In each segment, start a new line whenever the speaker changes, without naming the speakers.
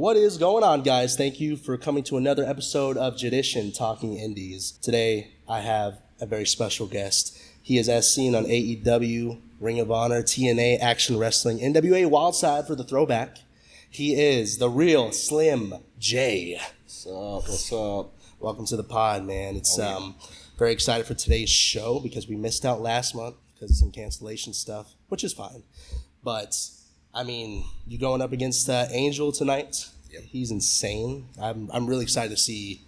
What is going on, guys? Thank you for coming to another episode of Jaddition, Talking Indies. Today, I have a very special guest. He is as seen on AEW, Ring of Honor, TNA, Action Wrestling, NWA, Wildside for the throwback. He is the real Slim J.
What's up? What's up?
Welcome to the pod, man. It's very excited for today's show because we missed out last month because of some cancellation stuff, which is fine. But I mean, you going up against Angel tonight?
Yep.
He's insane. I'm really excited to see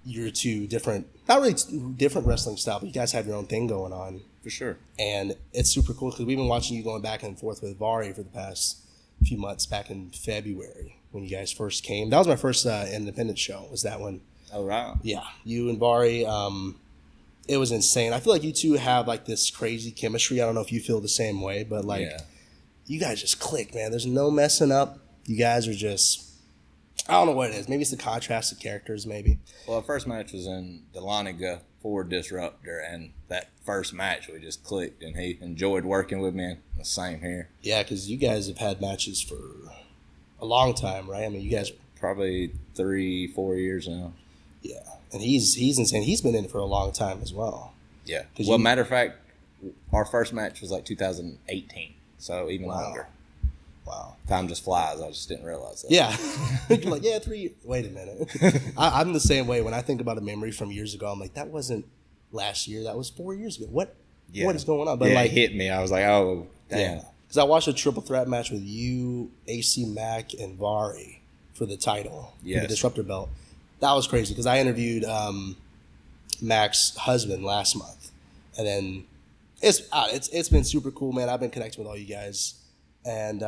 your two different, not really different wrestling style, but you guys have your own thing going on.
For sure.
And it's super cool because we've been watching you going back and forth with Vari for the past few months, back in February when you guys first came. That was my first independent show, was that one.
Oh, wow.
Yeah, you and Vari, it was insane. I feel like you two have like this crazy chemistry. I don't know if you feel the same way, but like, you guys just click, man. There's no messing up. You guys are just, I don't know what it is. Maybe it's the contrast of characters, maybe.
Well, the first match was in Dahlonega for Disruptor, and that first match we just clicked, and he enjoyed working with me, and the same here.
Yeah, because you guys have had matches for a long time, right? I mean, you guys...
Probably 3-4 years now.
Yeah, and he's insane. He's been in it for a long time as well.
Yeah. Well, matter of fact, our first match was like 2018, so even longer. Wow. Time just flies. I just didn't realize that.
Yeah. You're like, 3 years. Wait a minute. I'm the same way. When I think about a memory from years ago, I'm like, that wasn't last year. That was 4 years ago. What is going on?
But it hit me. I was like, oh, damn.
Yeah. Because I watched a triple threat match with you, AC Mack, and Vari for the title, for the Disruptor belt. That was crazy because I interviewed Mac's husband last month. And then it's been super cool, man. I've been connecting with all you guys. And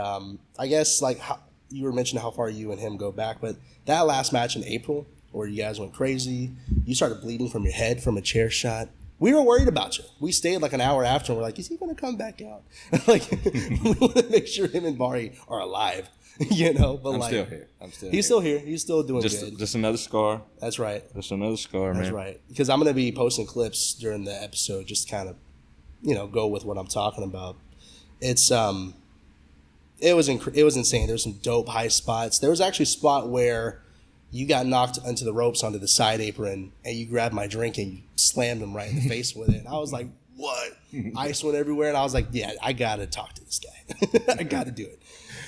I guess like how, you were mentioning how far you and him go back, but that last match in April where you guys went crazy, you started bleeding from your head from a chair shot. We were worried about you. We stayed like an hour after and we're like, is he going to come back out? Like, we want to make sure him and Vari are alive, you know? But
I'm
like,
still here.
He's still here. He's still doing good.
Just another scar.
That's right.
Just another scar, man.
That's right. Because I'm going to be posting clips during the episode, just kind of, go with what I'm talking about. It's It was insane. There was some dope high spots. There was actually a spot where you got knocked into the ropes onto the side apron, and you grabbed my drink and you slammed him right in the face with it. And I was like, what? Ice went everywhere. And I was like, yeah, I got to talk to this guy. I got to do it.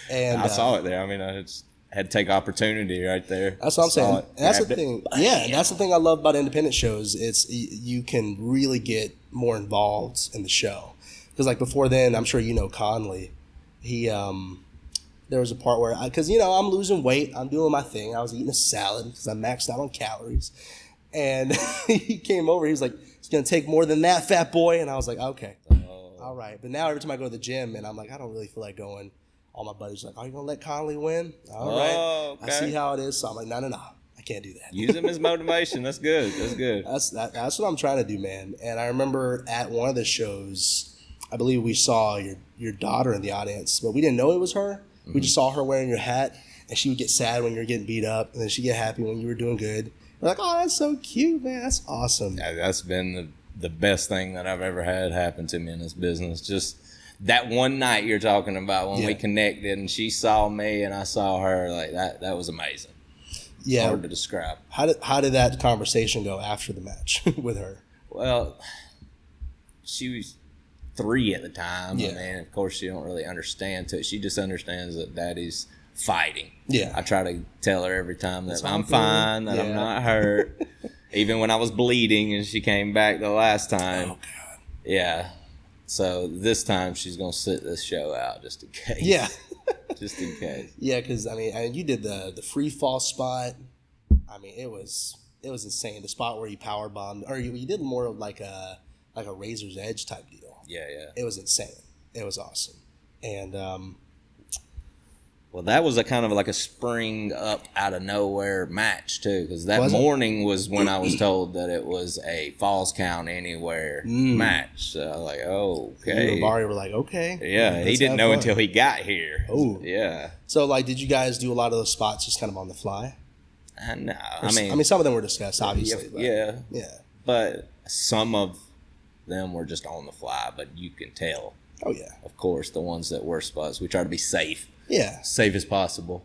And
I saw it there. I mean, I just had to take opportunity right there.
That's what I'm saying. And that's the thing. Yeah, and that's the thing I love about independent shows. It's you can really get more involved in the show. Because like before then, I'm sure you know Conley. He, there was a part where, because, I'm losing weight. I'm doing my thing. I was eating a salad because I'm maxed out on calories. And he came over. He was like, it's going to take more than that, fat boy. And I was like, okay. All right. But now every time I go to the gym and I'm like, I don't really feel like going, all my buddies are like, are you going to let Conley win? All right. Okay. I see how it is. So I'm like, no. I can't do that.
Use him as motivation. That's good. That's good.
That's what I'm trying to do, man. And I remember at one of the shows, I believe we saw your daughter in the audience, but we didn't know it was her. Mm-hmm. We just saw her wearing your hat, and she would get sad when you were getting beat up, and then she'd get happy when you were doing good. We're like, oh, that's so cute, man. That's awesome.
Yeah, that's been the best thing that I've ever had happen to me in this business. Just that one night you're talking about when we connected, and she saw me and I saw her, like that was amazing.
Yeah.
It's hard to describe.
How did that conversation go after the match with her?
Well, she was 3 at the time.
Yeah.
And of course she don't really understand it. She just understands that daddy's fighting.
Yeah.
I try to tell her every time that I'm fine, that I'm not hurt. Even when I was bleeding and she came back the last time. Oh God. Yeah. So this time she's gonna sit this show out just in case.
Yeah.
Just in case.
Yeah, because you did the free fall spot. I mean, it was insane. The spot where you power bombed, or you did more of like a razor's edge type deal.
Yeah.
It was insane. It was awesome. And
well, that was a kind of like a spring up out of nowhere match too, because that morning was when I was told that it was a Falls Count Anywhere match. So I was like, oh, okay.
You and Vari were like, okay.
Yeah, he didn't know until he got here.
Oh,
yeah.
So like, did you guys do a lot of those spots just kind of on the fly?
No,
I mean, some of them were discussed, obviously.
Yeah.
But
some of them were just on the fly, but you can tell.
Oh yeah.
Of course, the ones that were spots, we try to be safe.
Yeah.
Safe as possible.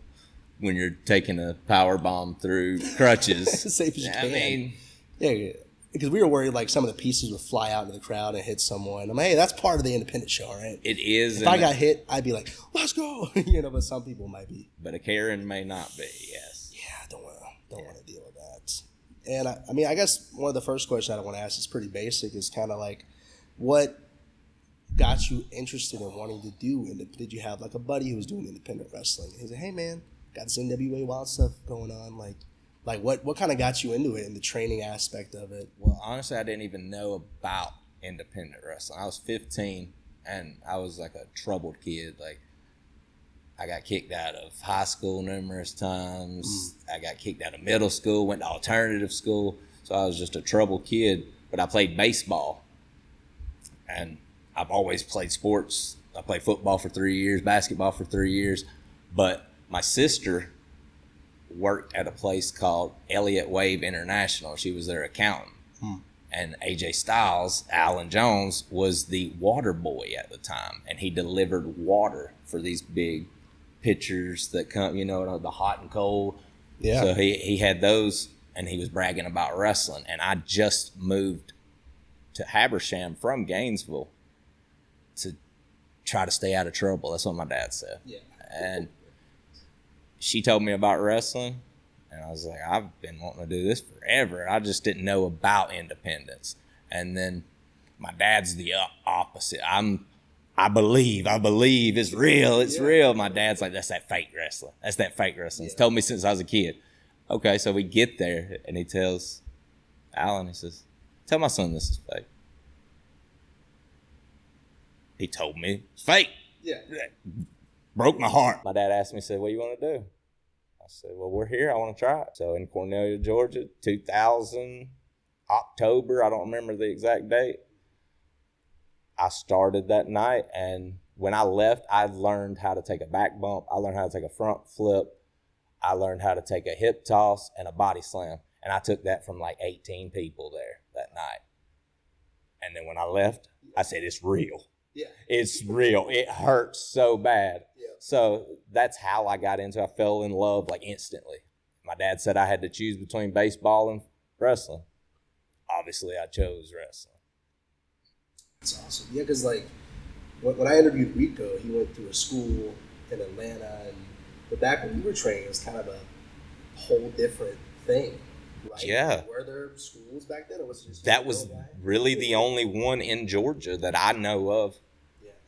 when you're taking a power bomb through crutches.
As safe as you can.
I mean,
yeah. Because we were worried like some of the pieces would fly out into the crowd and hit someone. I'm like, hey, that's part of the independent show, right?
It is.
If I got hit, I'd be like, let's go. But some people might be.
But a Karen may not be, yes.
Yeah, I don't want to deal with that. And I mean, I guess one of the first questions I want to ask is pretty basic. Is kind of like, what got you interested in wanting to do? Did you have like a buddy who was doing independent wrestling? He said, hey man, got this NWA wild stuff going on, Like what kind of got you into it and the training aspect of it?
Well, honestly, I didn't even know about independent wrestling. I was 15 and I was like a troubled kid. Like I got kicked out of high school numerous times. I got kicked out of middle school, went to alternative school. So I was just a troubled kid, but I played baseball. And I've always played sports. I played football for 3 years, basketball for 3 years. But my sister worked at a place called Elliott Wave International. She was their accountant. And AJ Styles, Alan Jones, was the water boy at the time. And he delivered water for these big pitchers that come, the hot and cold. Yeah. So he had those, and he was bragging about wrestling. And I just moved to Habersham from Gainesville to try to stay out of trouble. That's what my dad said. Yeah. And she told me about wrestling, and I was like, I've been wanting to do this forever. I just didn't know about independence. And then my dad's the opposite. I believe it's real. It's real. My dad's like, that's that fake wrestling. He's told me since I was a kid. Okay, so we get there, and he tells Alan, he says, tell my son this is fake. He told me it's fake. Yeah. Broke my heart. My dad asked me, said, what do you want to do? I said, well, we're here. I want to try it. So in Cornelia, Georgia, 2000, October, I don't remember the exact date. I started that night, and when I left, I learned how to take a back bump. I learned how to take a front flip. I learned how to take a hip toss and a body slam. And I took that from like 18 people there that night. And then when I left, I said, it's real. Yeah. It's real. It hurts so bad. Yeah. So that's how I got into it. I fell in love like instantly. My dad said I had to choose between baseball and wrestling. Obviously, I chose wrestling.
That's awesome. Yeah, because like when I interviewed Rico, he went through a school in Atlanta, but back when we were training, it was kind of a whole different thing. Right?
Yeah.
Were there schools back then, or was it just
that was really the only one in Georgia that I know of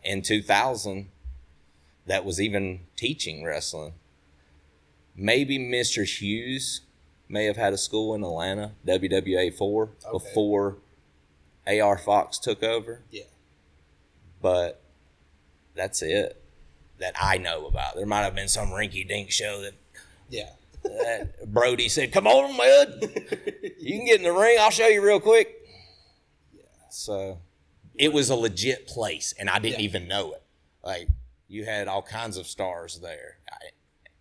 in 2000 that was even teaching wrestling. Maybe Mr. Hughes may have had a school in Atlanta, WWA 4, before AR Fox took over. Yeah. But that's it that I know about. There might have been some rinky-dink show that... Yeah. Brody said, come on, man. You can get in the ring. I'll show you real quick. Yeah. So it was a legit place, and I didn't even know it. Like, you had all kinds of stars there.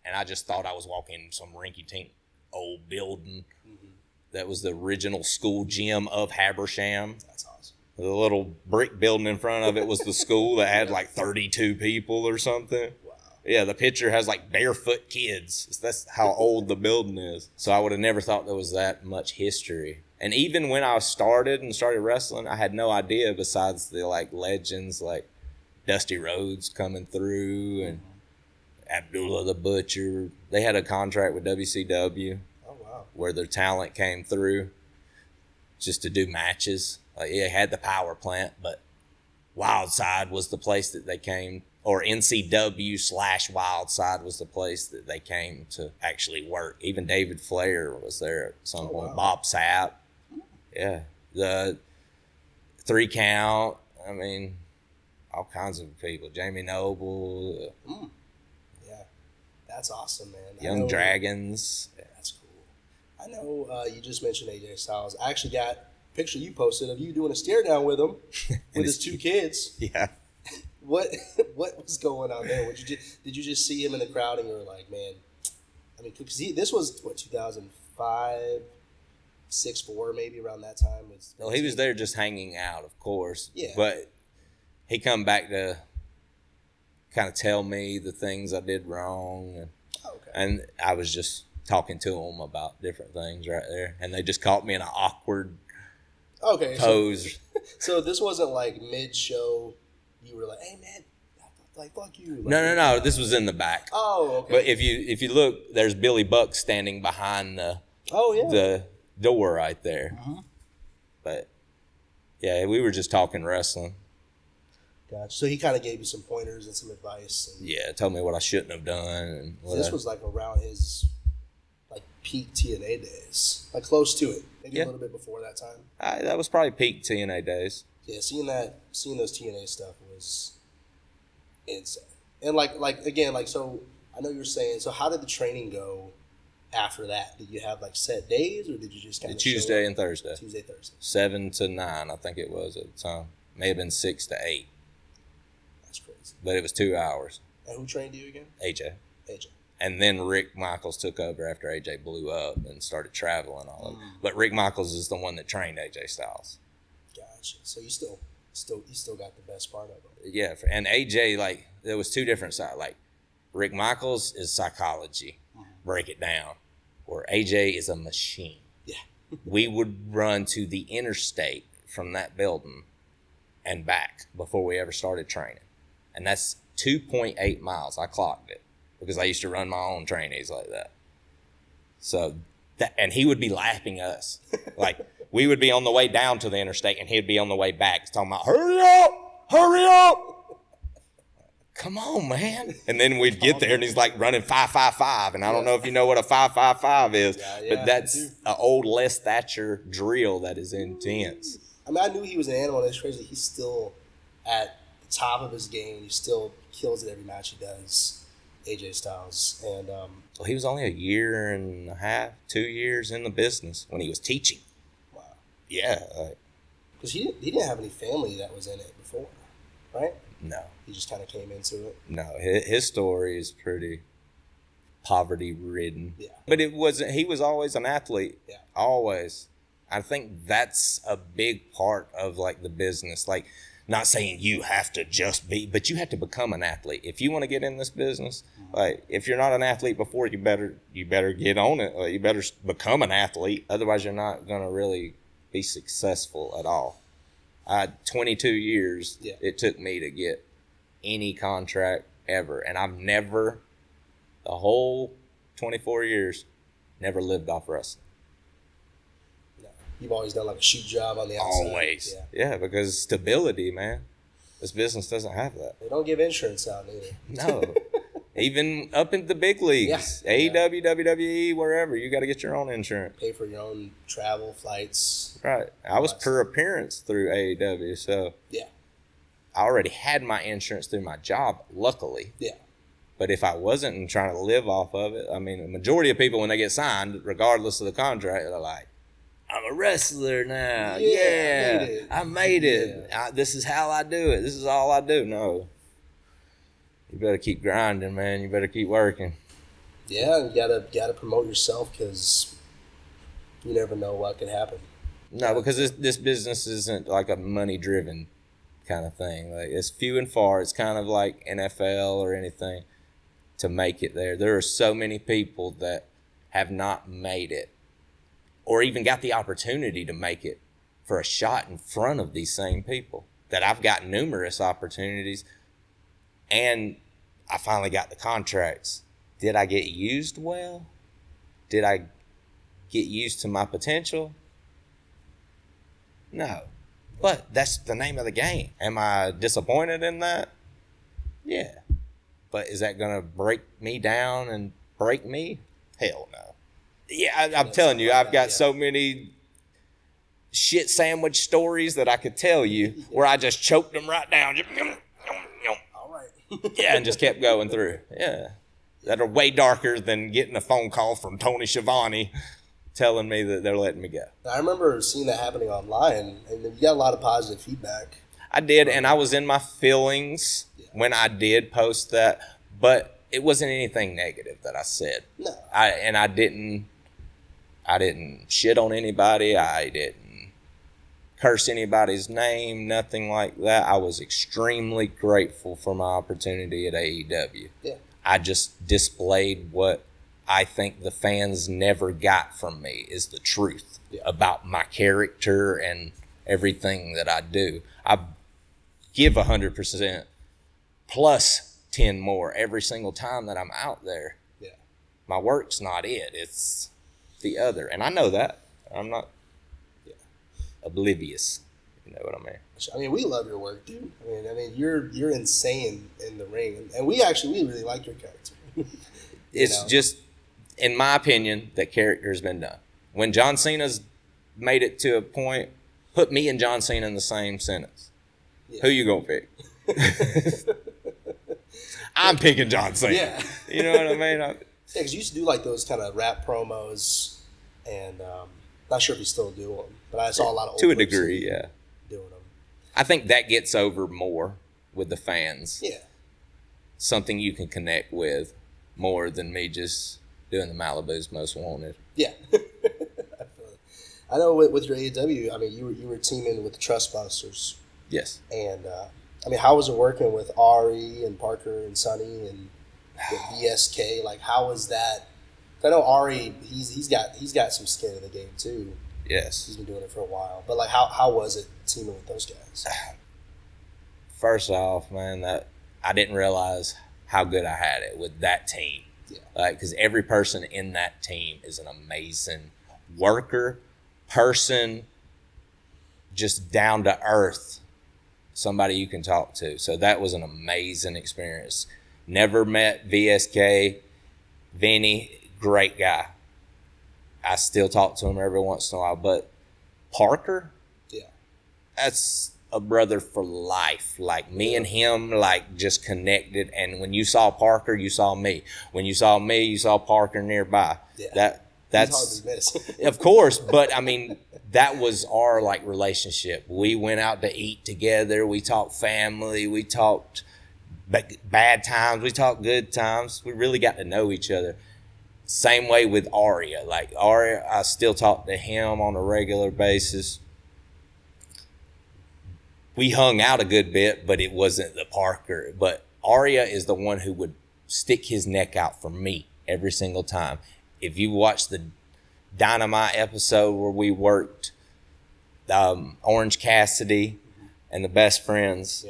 And I just thought I was walking in some rinky-dink old building. Mm-hmm. That was the original school gym of Habersham. That's awesome. The little brick building in front of it was the school that had like 32 people or something. Yeah, the picture has like barefoot kids. That's how old the building is. So I would have never thought there was that much history. And even when I started wrestling, I had no idea besides the like legends like Dusty Rhodes coming through and Abdullah the Butcher. They had a contract with WCW. Oh, wow. Where their talent came through just to do matches. Like, yeah, they had the power plant, but Wildside was the place that they came, or NCW/Wildside was the place that they came to actually work. Even David Flair was there at some point. Wow. Bob Sapp. Yeah. The 3 Count. I mean, all kinds of people. Jamie Noble.
Yeah. That's awesome, man.
Young Dragons.
Yeah, that's cool. I know you just mentioned AJ Styles. I actually got a picture you posted of you doing a stare down with him with his 2 kids. Yeah. What was going on there? Did you just see him in the crowd and you were like, man? I mean, because this was 2005, 6'4", maybe around that time.
Well, he was there just hanging out, of course. Yeah. But he come back to kind of tell me the things I did wrong. And
Okay.
And I was just talking to them about different things right there, and they just caught me in an awkward pose.
So this wasn't like mid-show. You were like, "Hey man, like fuck you." Like,
No. This was in the back.
Oh, okay.
But if you look, there's Billy Buck standing behind the door right there.
Uh-huh.
But yeah, we were just talking wrestling.
Gotcha. So he kind of gave you some pointers and some advice. And
yeah, told me what I shouldn't have done. And
this was like around his like peak TNA days, like close to it, maybe a little bit before that time.
That was probably peak TNA days.
Yeah, seeing those TNA stuff was insane. And like again, like, so I know you're saying, so how did the training go after that? Did you have like set days, or did you just kind of
Tuesday and Thursday?
Tuesday, Thursday. 7
to 9, I think it was at the time. May have been 6 to 8.
That's crazy.
But it was 2 hours.
And who trained you again?
AJ.
AJ.
And then Rick Michaels took over after AJ blew up and started traveling all of it. But Rick Michaels is the one that trained AJ Styles.
Gotcha. So you still got the best part of it.
Yeah, and AJ, like, there was two different sides. Like, Rick Michaels is psychology, break it down, where AJ is a machine.
Yeah.
We would run to the interstate from that building and back before we ever started training. And that's 2.8 miles. I clocked it because I used to run my own trainees like that. So that, and he would be lapping us. Like, we would be on the way down to the interstate and he'd be on the way back talking about, hurry up. Come on, man. And then we'd get there and he's like running 5.55. And I don't know if you know what a 5.55 is, but that's an old Les Thatcher drill that is intense.
I mean, I knew he was an animal. That's crazy. He's still at the top of his game. He still kills it every match he does, AJ Styles. And
well, he was only 1.5 years, 2 years in the business when he was teaching.
Wow.
Yeah.
Because he didn't have any family that was in it before, right?
No.
He just kind of came into it.
No, his story is pretty poverty-ridden.
Yeah.
But it wasn't. He was always an athlete.
Yeah.
Always. I think that's a big part of like the business. Like, not saying you have to just be, but you have to become an athlete if you want to get in this business. Like, if you're not an athlete before, you better get on it. Like, you better become an athlete. Otherwise, you're not gonna really be successful at all. 22 years it took me to get any contract ever, and I've never, the whole 24 years, never lived off wrestling.
No. You've always done like a shoot job on the outside.
Always. Yeah, because stability, man. This business doesn't have that.
They don't give insurance out either.
No. Even up in the big leagues, AEW, WWE, wherever, you got to get your own insurance.
Pay for your own travel, flights.
Right. I was per appearance through AEW, so I already had my insurance through my job, luckily.
Yeah.
But if I wasn't and trying to live off of it, I mean, the majority of people, when they get signed, regardless of the contract, they're like, I'm a wrestler now. Yeah, I made it. This is how I do it. This is all I do. No. You better keep grinding, man. You better keep working.
Yeah, you gotta promote yourself because you never know what could happen.
No, because this business isn't like a money-driven kind of thing. Like, it's few and far. It's kind of like NFL or anything to make it there. There are so many people that have not made it or even got the opportunity to make it for a shot in front of these same people. That I've got numerous opportunities, and I finally got the contracts. Did I get used well? Did I get used to my potential? No. But that's the name of the game. Am I disappointed in that? Yeah. But is that going to break me down and break me? Hell no. Yeah, I'm telling you, I've got so many shit sandwich stories that I could tell you where I just choked them right down.
All right.
Yeah, and just kept going through. Yeah. That are way darker than getting a phone call from Tony Schiavone telling me that they're letting me go.
I remember seeing that happening online, and you got a lot of positive feedback.
I did, and I was in my feelings when I did post that, but it wasn't anything negative that I said.
No.
I didn't shit on anybody. I didn't curse anybody's name, nothing like that. I was extremely grateful for my opportunity at AEW.
Yeah.
I just displayed what I think the fans never got from me is the truth about my character and everything that I do. I give 100% plus 10 more every single time that I'm out there.
Yeah.
My work's not it. It's the other. And I know that. I'm not oblivious. You know what I mean?
I mean, we love your work, dude. I mean, you're insane in the ring, and we really like your character.
It's just, in my opinion, that character has been done. When John Cena's made it to a point, put me and John Cena in the same sentence. Yeah. Who you gonna pick? I'm picking John Cena. Yeah. You know what I mean?
Yeah, because you used to do like those kind of rap promos, and not sure if you still do them, but I saw a lot of old
to a degree, yeah.
Doing them.
I think that gets over more with the fans.
Yeah.
Something you can connect with more than me just doing the Malibu's Most Wanted.
Yeah. I know with your AEW, I mean, you were teaming with the Trustbusters.
Yes.
And, I mean, how was it working with Ari and Parker and Sonny and the VSK? Like, how was that? I know Ari, he's got some skin in the game, too.
Yes.
He's been doing it for a while. But, like, how was it teaming with those guys?
First off, man, that I didn't realize how good I had it with that team.
Yeah.
Like, because every person in that team is an amazing worker, person, just down to earth, somebody you can talk to. So that was an amazing experience. Never met VSK. Vinny, great guy. I still talk to him every once in a while. But Parker, that's a brother for life. Like, me and him, like, just connected. And when you saw Parker, you saw me. When you saw me, you saw Parker nearby.
Yeah.
That's hard to miss. Of course, but I mean, that was our like relationship. We went out to eat together. We talked family. We talked bad times. We talked good times. We really got to know each other. Same way with Aria. Like, Aria, I still talk to him on a regular basis. We hung out a good bit, but it wasn't the Parker. But Aria is the one who would stick his neck out for me every single time. If you watch the Dynamite episode where we worked Orange Cassidy and the Best Friends,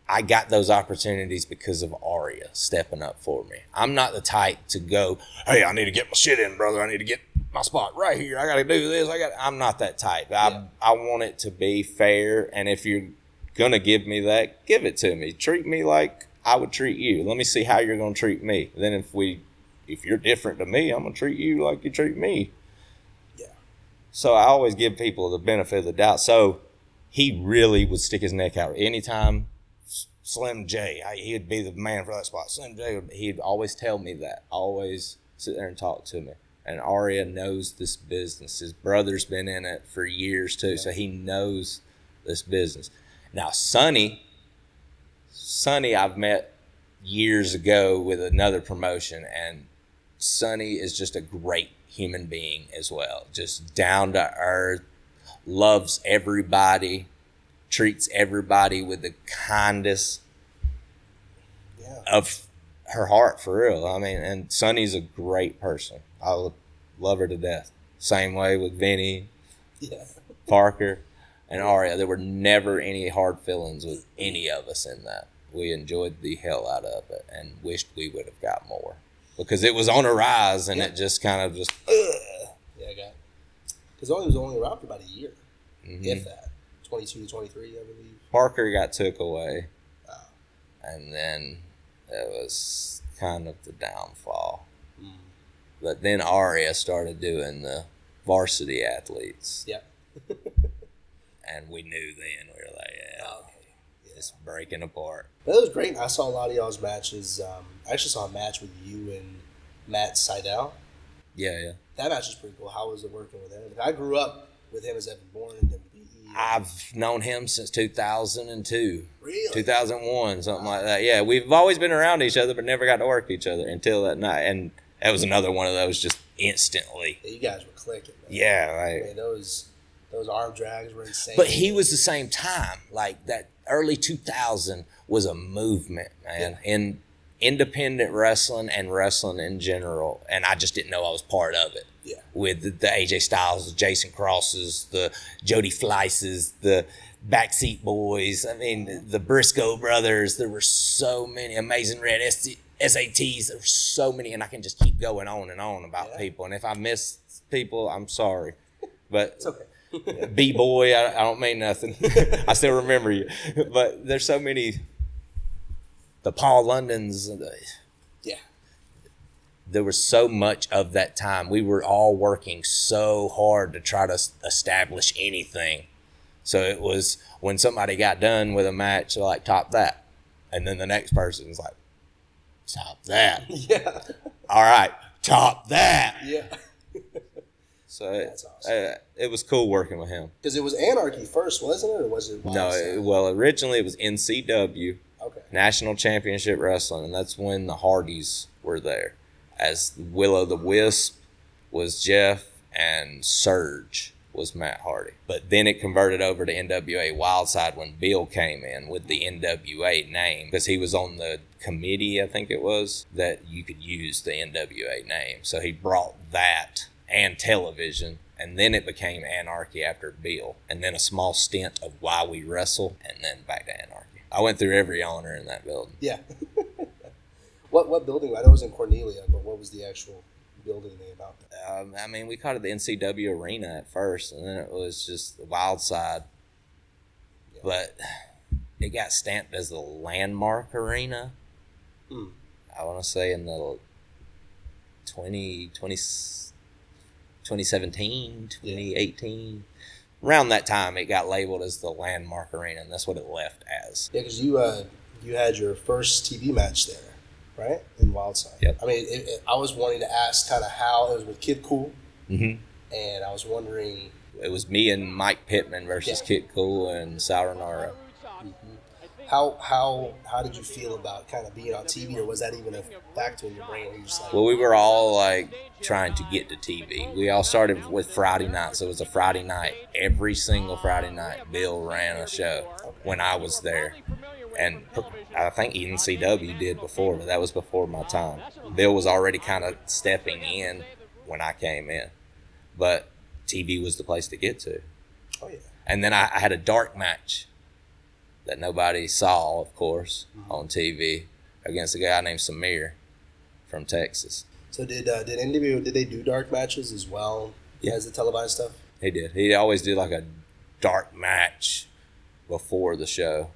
I got those opportunities because of Aria stepping up for me. I'm not the type to go, hey, I need to get my shit in, brother. I need to get my spot right here. I got to do this. I'm not that type. I want it to be fair, and if you're going to give me that, give it to me. Treat me like I would treat you. Let me see how you're going to treat me. Then if you're different to me, I'm going to treat you like you treat me.
Yeah.
So I always give people the benefit of the doubt. So he really would stick his neck out. Anytime Slim J, he'd be the man for that spot. Slim J, he'd always tell me that. Always sit there and talk to me. And Aria knows this business. His brother's been in it for years too, so he knows this business. Now, Sonny I've met years ago with another promotion, and Sonny is just a great human being as well. Just down to earth, loves everybody, treats everybody with the kindest of her heart, for real. I mean, and Sonny's a great person. I love her to death. Same way with Vinny, Parker, and Aria. There were never any hard feelings with any of us in that. We enjoyed the hell out of it and wished we would have got more. Because it was on a rise, and it just kind of just,
Yeah, I got it. Because it was only around for about a year, if that. 22 to 23, I believe.
Parker got took away, and then it was kind of the downfall. But then Aria started doing the varsity athletes.
Yeah.
And we knew then. We were like, it's breaking apart.
But it was great. I saw a lot of y'all's matches. I actually saw a match with you and Matt Sydal.
Yeah.
That match was pretty cool. How was it working with him? I grew up with him as Evan Bourne in WWE.
I've known him since 2002.
Really?
2001, something like that. Yeah, we've always been around each other, but never got to work each other until that night. And that was another one of those just instantly.
Yeah, you guys were clicking, man.
Yeah, right.
I mean, those arm drags were insane.
But he was the same time. Like, that early 2000 was a movement, man. independent wrestling and wrestling in general, and I just didn't know I was part of it.
Yeah.
With the AJ Styles, the Jason Crosses, the Jody Fleises, the Backseat Boys. I mean, the Briscoe brothers. There were so many Amazing Red SATs. There were so many, and I can just keep going on and on about people. And if I miss people, I'm sorry, but
it's okay.
B-boy, I don't mean nothing. I still remember you, but there's so many. The Paul Londons.
Yeah.
There was so much of that time. We were all working so hard to try to establish anything. So it was when somebody got done with a match, they're like, top that. And then the next person's like, top that.
Yeah.
All right, top that.
Yeah.
So
that's awesome.
It was cool working with him.
Because it was Anarchy first, wasn't it? Or was it
Wildside? No, originally it was NCW.
Okay.
National Championship Wrestling, and that's when the Hardys were there. As Will-O-the-Wisp was Jeff, and Surge was Matt Hardy. But then it converted over to NWA Wildside when Bill came in with the NWA name, because he was on the committee, I think it was, that you could use the NWA name. So he brought that and television, and then it became Anarchy after Bill, and then a small stint of Why We Wrestle, and then back to Anarchy. I went through every owner in that building.
Yeah. What building? I know it was in Cornelia, but what was the actual building name about that?
I mean, we called it the NCW Arena at first, and then it was just the Wildside. Yeah. But it got stamped as the Landmark Arena. I want to say in the 2017, 2018. Around that time, it got labeled as the Landmark Arena, and that's what it left as.
Yeah, because you had your first TV match there, right? In Wildside.
Yep.
I mean, I was wanting to ask kind of how it was with Kid Cool,
and
I was wondering.
It was me and Mike Pittman versus Kid Cool and Sauronara.
How did you feel about kind of being on TV, or was that even a factor in your brain? Where you just like,
well, we were all like trying to get to TV. We all started with Friday night, so it was a Friday night. Every single Friday night, Bill ran a show when I was there. And I think NCW did before, but that was before my time. Bill was already kind of stepping in when I came in. But TV was the place to get to.
Oh, yeah.
And then I had a dark match that nobody saw, of course, on TV against a guy named Samir from Texas.
So did NWA, did they do dark matches as well as the televised stuff?
He did. He always did like a dark match before the show.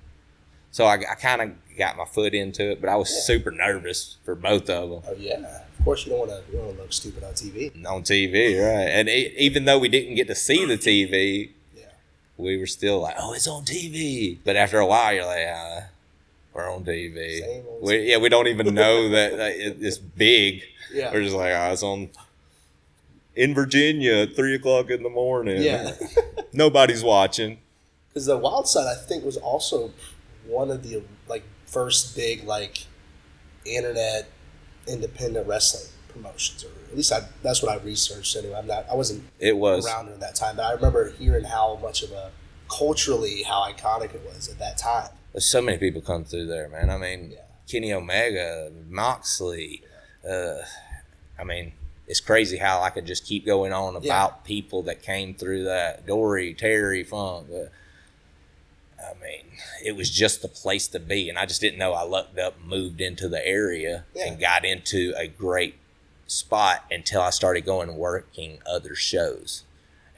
So I kind of got my foot into it, but I was super nervous for both of them.
Oh, yeah. Of course, you don't want to look stupid on TV.
On TV, right. And even though we didn't get to see the TV, we were still like, oh, it's on TV. But after a while, you're like, we're on TV. We don't even know that it's big. Yeah. We're just like, it's on in Virginia at 3 o'clock in the morning.
Yeah.
Nobody's watching.
Because the Wildside, I think, was also one of the first big internet independent wrestling promotions, or at least that's what I researched anyway. I wasn't around during that time, but I remember hearing how much of a culturally how iconic it was at that time.
There's so many people come through there, man. I mean, Kenny Omega, Moxley. I mean, it's crazy how I could just keep going on about people that came through that. Dory, Terry Funk. I mean, it was just the place to be, and I just didn't know I lucked up and moved into the area and got into a great spot until I started going and working other shows.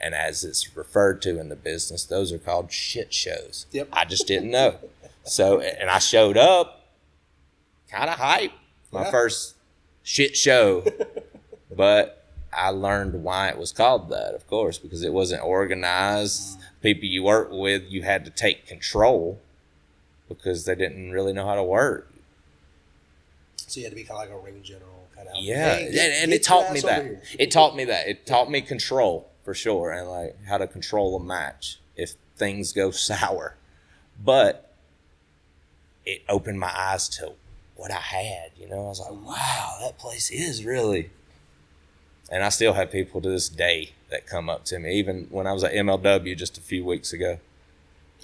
And as it's referred to in the business, those are called shit shows.
Yep.
I just didn't know. So, and I showed up kind of hyped, my first shit show. But I learned why it was called that, of course, because it wasn't organized. People you work with, you had to take control because they didn't really know how to work.
So you had to be kind of like a ring general.
Yeah, and it taught me that. It taught me that. It taught me control, for sure, and how to control a match if things go sour. But it opened my eyes to what I had, I was like, wow, that place is really... And I still have people to this day that come up to me, even when I was at MLW just a few weeks ago.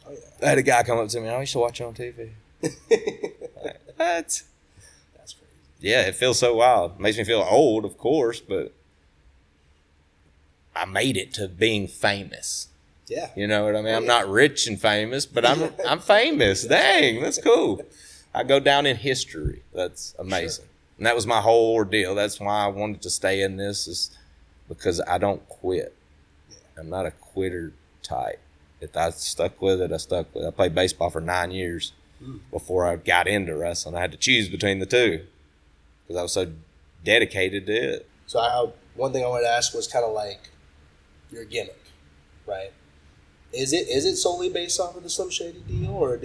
Oh, yeah.
I had a guy come up to me, I used to watch you on TV. What?
That's crazy.
Yeah, it feels so wild. Makes me feel old, of course, but I made it to being famous.
Yeah.
You know what I mean? I'm not rich and famous, but I'm famous. Dang, that's cool. I go down in history. That's amazing. Sure. And that was my whole ordeal. That's why I wanted to stay in this, is because I don't quit. Yeah. I'm not a quitter type. If I stuck with it, I stuck with it. I played baseball for 9 years before I got into wrestling. I had to choose between the two because I was so dedicated to it.
So one thing I wanted to ask was kind of like your gimmick, right? Is it solely based off of the Slim Shady deal, or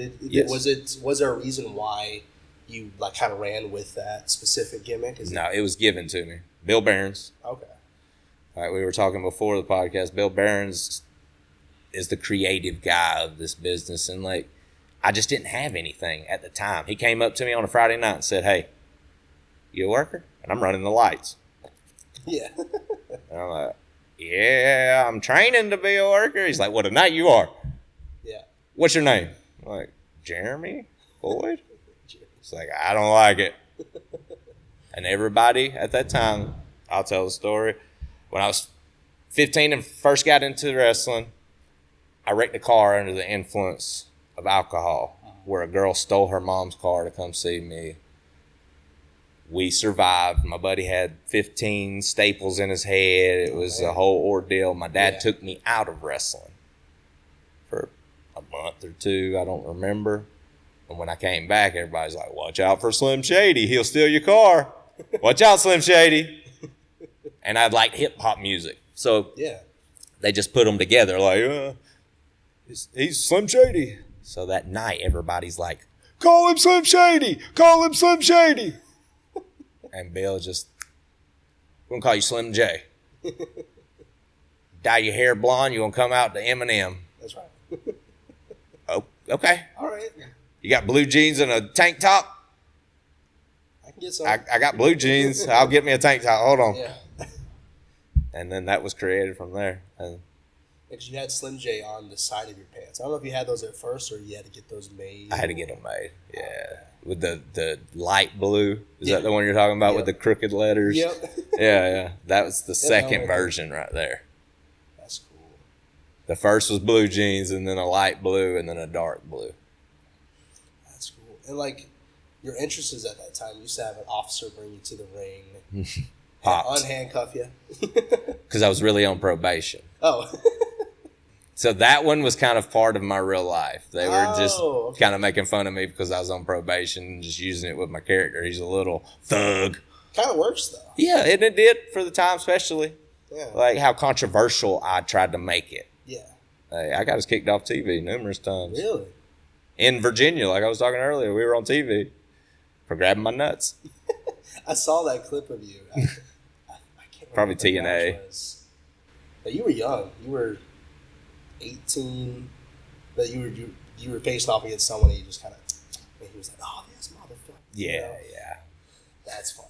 was there a reason why you like kind of ran with that specific gimmick?
It was given to me. Bill Behrens.
Okay.
All right, we were talking before the podcast. Bill Behrens is the creative guy of this business, and like I just didn't have anything at the time. He came up to me on a Friday night and said, "Hey, you a worker?" And I'm running the lights.
Yeah.
And I'm like, "Yeah, I'm training to be a worker." He's like, "Well, tonight you are."
Yeah.
"What's your name?" I'm like, "Jeremy Boyd." It's like, "I don't like it." And everybody at that time, I'll tell the story. When I was 15 and first got into wrestling, I wrecked a car under the influence of alcohol, where a girl stole her mom's car to come see me. We survived. My buddy had 15 staples in his head. It was a whole ordeal. My dad took me out of wrestling for a month or two. I don't remember. And when I came back, everybody's like, "Watch out for Slim Shady. He'll steal your car. Watch out, Slim Shady." And I liked hip-hop music. So they just put them together like, he's Slim Shady. So that night, everybody's like, "Call him Slim Shady. Call him Slim Shady." And Bill just, "We're going to call you Slim J. Dye your hair blonde, you're going to come out to Eminem."
That's right.
"Oh, okay.
All right.
You got blue jeans and a tank top?"
I can get some.
I got blue jeans. I'll get me a tank top. Hold on.
Yeah.
And then that was created from there. And
because you had Slim J on the side of your pants. I don't know if you had those at first or you had to get those made.
I had to get them made. Yeah. With the light blue. Is that the one you're talking about with the crooked letters?
Yep.
Yeah. That was the second version right there.
That's cool.
The first was blue jeans, and then a light blue, and then a dark blue.
That's cool. And like your interests at that time, you used to have an officer bring you to the ring. Unhandcuff you.
Because I was really on probation.
Oh.
So that one was kind of part of my real life. They were just kind of making fun of me because I was on probation and just using it with my character. He's a little thug.
Kind of works, though.
Yeah, and it did for the time, especially.
Yeah.
Like how controversial I tried to make it.
Yeah.
I got us kicked off TV numerous times.
Really?
In Virginia, like I was talking earlier, we were on TV for grabbing my nuts.
I saw that clip of you. I can't
Probably TNA.
But you were young. You were 18. But you were facing off against someone and you just kind of, and he was like, "Oh, this motherfucker."
Yeah.
That's funny.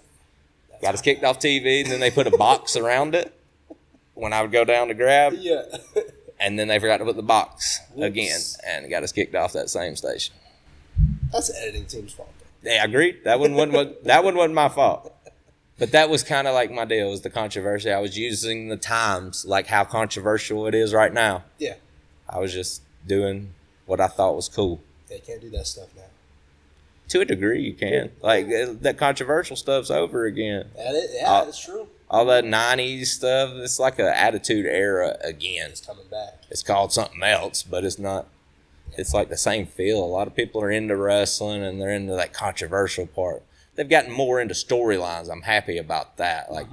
Got us kicked off TV, and then they put a box around it when I would go down to grab.
Yeah.
And then they forgot to put the box again and got us kicked off that same station.
That's the editing team's fault.
Yeah, I agree. That one wasn't my fault. But that was kind of like my deal, was the controversy. I was using the times, like how controversial it is right now.
Yeah. I
was just doing what I thought was cool.
Yeah, you can't do that stuff now.
To a degree, you can. Like, that controversial stuff's over again.
That's true.
All that 90s stuff, it's like an attitude era again.
It's coming back.
It's called something else, but it's not. It's like the same feel. A lot of people are into wrestling, and they're into that controversial part. They've gotten more into storylines. I'm happy about that. Like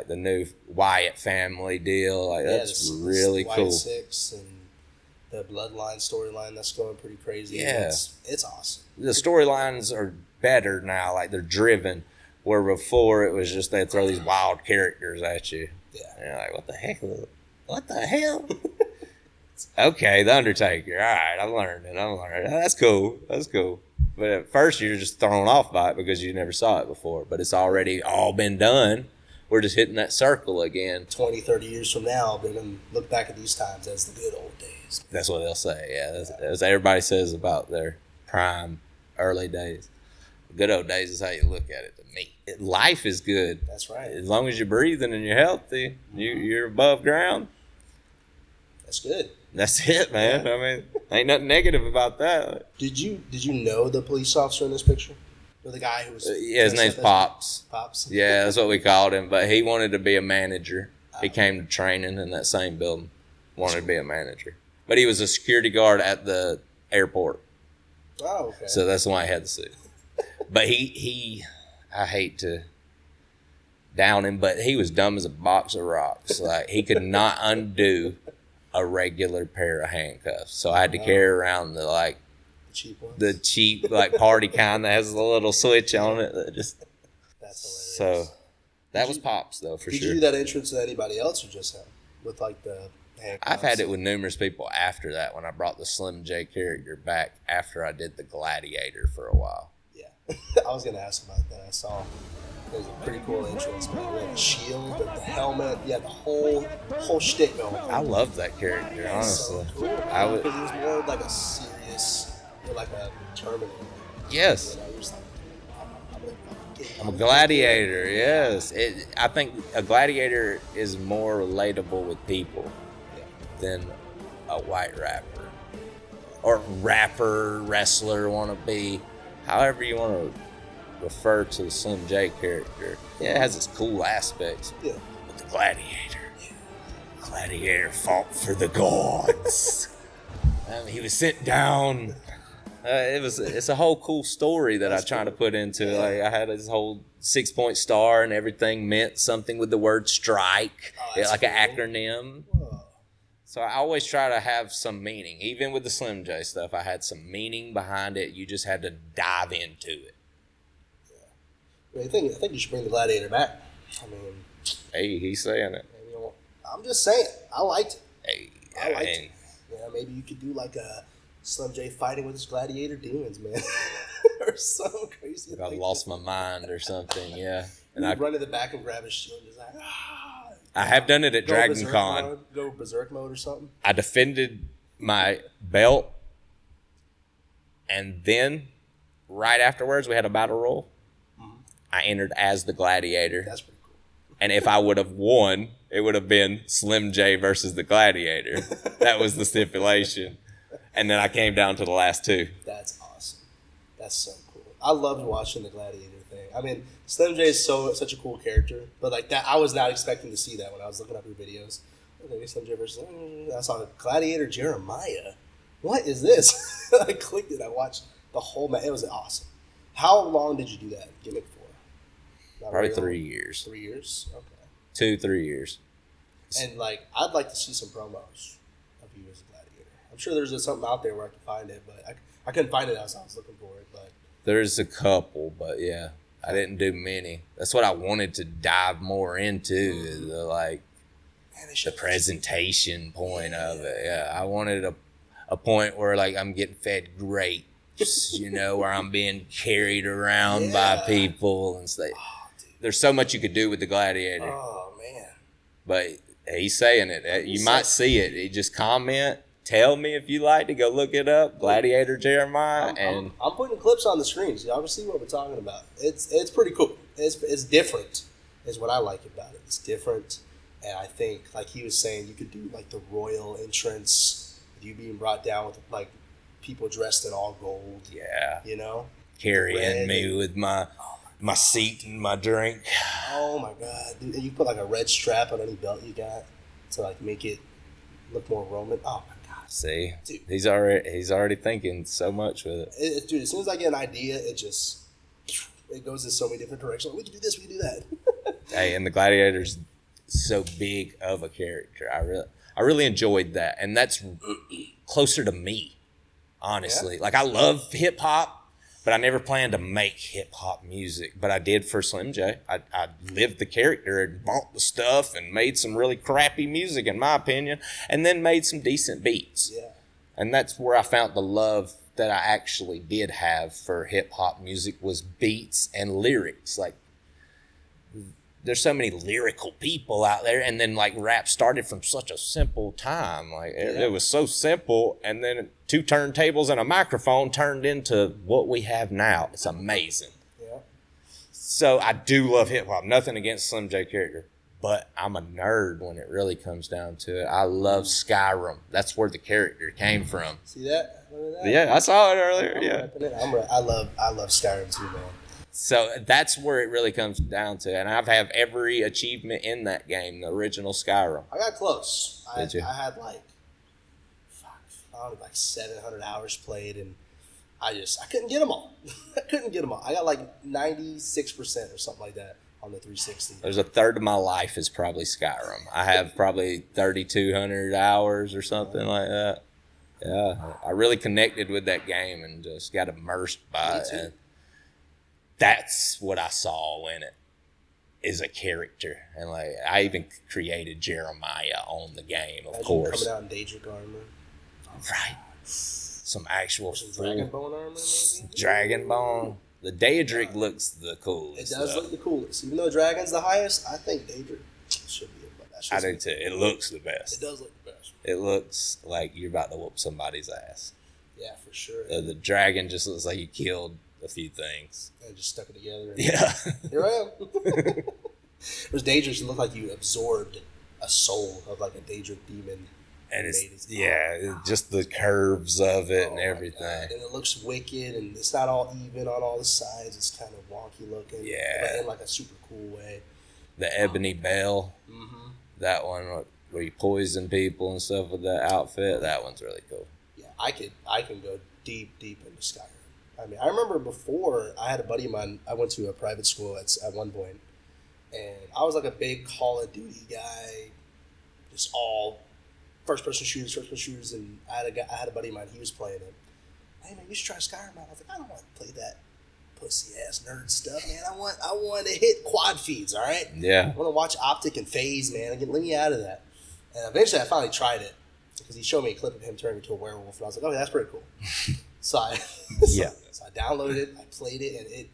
the new Wyatt family deal. Like that's really cool.
Wyatt 6 and the Bloodline storyline that's going pretty crazy.
Yeah,
it's awesome.
The storylines are better now. Like they're driven. Where before it was just they'd throw these wild characters at you. Yeah, and you're like, what the heck? What the hell? Okay, The Undertaker. All right, I learned it. That's cool. But at first you're just thrown off by it because you never saw it before. But it's already all been done. We're just hitting that circle again.
20, 30 years from now, they're going to look back at these times as the good old days.
That's what they'll say, yeah. That's everybody says about their prime, early days. Good old days is how you look at it to me. Life is good.
That's right.
As long as you're breathing and you're healthy, you're above ground.
That's good.
That's it, man. Yeah. I mean, ain't nothing negative about that.
Did you know the police officer in this picture? Or the guy who was...
yeah, his name's Pops.
Pops?
Yeah, that's what we called him. But he wanted to be a manager. He came to training in that same building. Wanted to be a manager. But he was a security guard at the airport.
Oh, okay.
So that's why he had the suit. But he I hate to down him, but he was dumb as a box of rocks. Like, he could not undo a regular pair of handcuffs. So I had to carry around the cheap ones. The cheap party kind that has a little switch on it. That's
hilarious.
So that was Pops though, for sure.
Did you do that entrance to anybody else or just him? With the handcuffs?
I've had it with numerous people after that when I brought the Slim J character back after I did the Gladiator for a while.
Yeah. I was gonna ask about that. I saw it was a pretty cool entrance, man. The shield, the helmet, the whole shtick going.
I love that character, honestly.
So cool, because he was more like a serious, like a Terminator.
Yes. I'm a gladiator, yes. I think a gladiator is more relatable with people than a white rapper. Or rapper, wrestler, wannabe, however you want to refer to the Slim J character. Yeah, it has its cool aspects. Yeah. But the gladiator. Yeah. Gladiator fought for the gods. He was sent down. It's a whole cool story that I try to put into. Yeah. Like, I had this whole 6-point star and everything meant something with the word strike, like an acronym. Whoa. So I always try to have some meaning. Even with the Slim J stuff, I had some meaning behind it. You just had to dive into it.
Yeah. I think you should bring the Gladiator back. I mean,
hey, he's saying it.
I'm just saying. I liked it.
Hey,
I liked it. Yeah, maybe you could do like a Slim J fighting with his gladiator demons, man. Or something crazy.
I lost my mind or something, yeah.
And I'd run to the back and grab his shield and just like,
I have done it at Dragon Con.
Go berserk mode or something.
I defended my belt, and then right afterwards we had a battle royal. Mm-hmm. I entered as the gladiator.
That's pretty cool.
And if I would have won, it would have been Slim J versus the gladiator. That was the stipulation. And then I came down to the last two.
That's awesome. That's so cool. I loved watching the gladiator thing. I mean, Slim J is such a cool character, but like that, I was not expecting to see that when I was looking up your videos. Okay, Slim J versus. I saw Gladiator Jeremiah. What is this? I clicked it. I watched the whole match. It was awesome. How long did you do that gimmick for?
Probably 3 years.
3 years.
Okay. 2-3 years.
And like, I'd like to see some promos of you as a gladiator. I'm sure there's something out there where I can find it, but I couldn't find it as I was looking for it. But
there's a couple, but yeah, I didn't do many. That's what I wanted to dive more into, the presentation point of it. Yeah, I wanted a point where like I'm getting fed grapes, where I'm being carried around by people and stuff. Oh, there's so much you could do with the gladiator.
Oh man!
But he's saying it. You might see it. You just comment. Tell me if you like to go look it up, Gladiator Jeremiah,
I'm putting clips on the screen so y'all can see what we're talking about. It's pretty cool. It's different, is what I like about it. It's different, and I think like he was saying, you could do like the royal entrance, you being brought down with like people dressed in all gold.
Yeah,
carrying
me with my seat and my drink.
Oh my god, dude! And you put like a red strap on any belt you got to like make it look more Roman. Oh my god.
See, dude. He's already thinking so much with
it. Dude, as soon as I get an idea, it goes in so many different directions. We can do this, we can do that.
Hey, and the Gladiator's so big of a character. I really enjoyed that, and that's closer to me, honestly. Yeah. Like, I love hip hop, but I never planned to make hip hop music. But I did for Slim J. I lived the character and bought the stuff and made some really crappy music, in my opinion, and then made some decent beats. Yeah. And that's where I found the love that I actually did have for hip hop music, was beats and lyrics. Like, there's so many lyrical people out there, and then like rap started from such a simple time. Like it was so simple, and then 2 turntables and a microphone turned into what we have now. It's amazing. So I do love hip hop. Nothing against Slim J character, but I'm a nerd when it really comes down to it. I love Skyrim. That's where the character came from.
See that? Look at that.
Yeah, I saw it earlier.
I love Skyrim too, man.
So that's where it really comes down to, and I've had every achievement in that game, the original Skyrim.
I got close.
Did you?
I had like 700 hours played, and I couldn't get them all. I got like 96% or something like that on the 360.
There's a third of my life is probably Skyrim. I have probably 3,200 hours or something like that. Yeah, I really connected with that game and just got immersed by it. And that's what I saw in it, is a character. And like I even created Jeremiah on the game, of course.
Coming out in Daedric armor.
Right. Some actual
Dragonbone armor, maybe?
Dragonbone. The Daedric looks the coolest.
It does look the coolest. Even though Dragon's the highest, I think Daedric should be it.
I do too. It looks the best.
It does look the best.
It looks like you're about to whoop somebody's ass.
Yeah, for sure.
The dragon just looks like you killed a few things.
And just stuck it together.
Yeah.
Here I am. Whereas Daedric looked like you absorbed a soul of like a Daedric demon.
And it's, just the curves of it and everything.
And it looks wicked, and it's not all even on all the sides. It's kind of wonky looking.
Yeah.
But in like a super cool way.
The Ebony Bell. Mm-hmm. That one where you poison people and stuff with that outfit. That one's really cool.
Yeah, I can go deep into Skyrim. I mean, I remember before I had a buddy of mine. I went to a private school at one point, and I was like a big Call of Duty guy, just all first person shooters. And I had a buddy of mine. He was playing it. Hey man, you should try Skyrim out. I was like, I don't want to play that pussy ass nerd stuff, man. I want to hit quad feeds. All right.
Yeah.
I want to watch optic and phase, man. Let me out of that. And eventually, I finally tried it because he showed me a clip of him turning into a werewolf, and I was like, "Oh, that's pretty cool." So I downloaded it, I played it, and it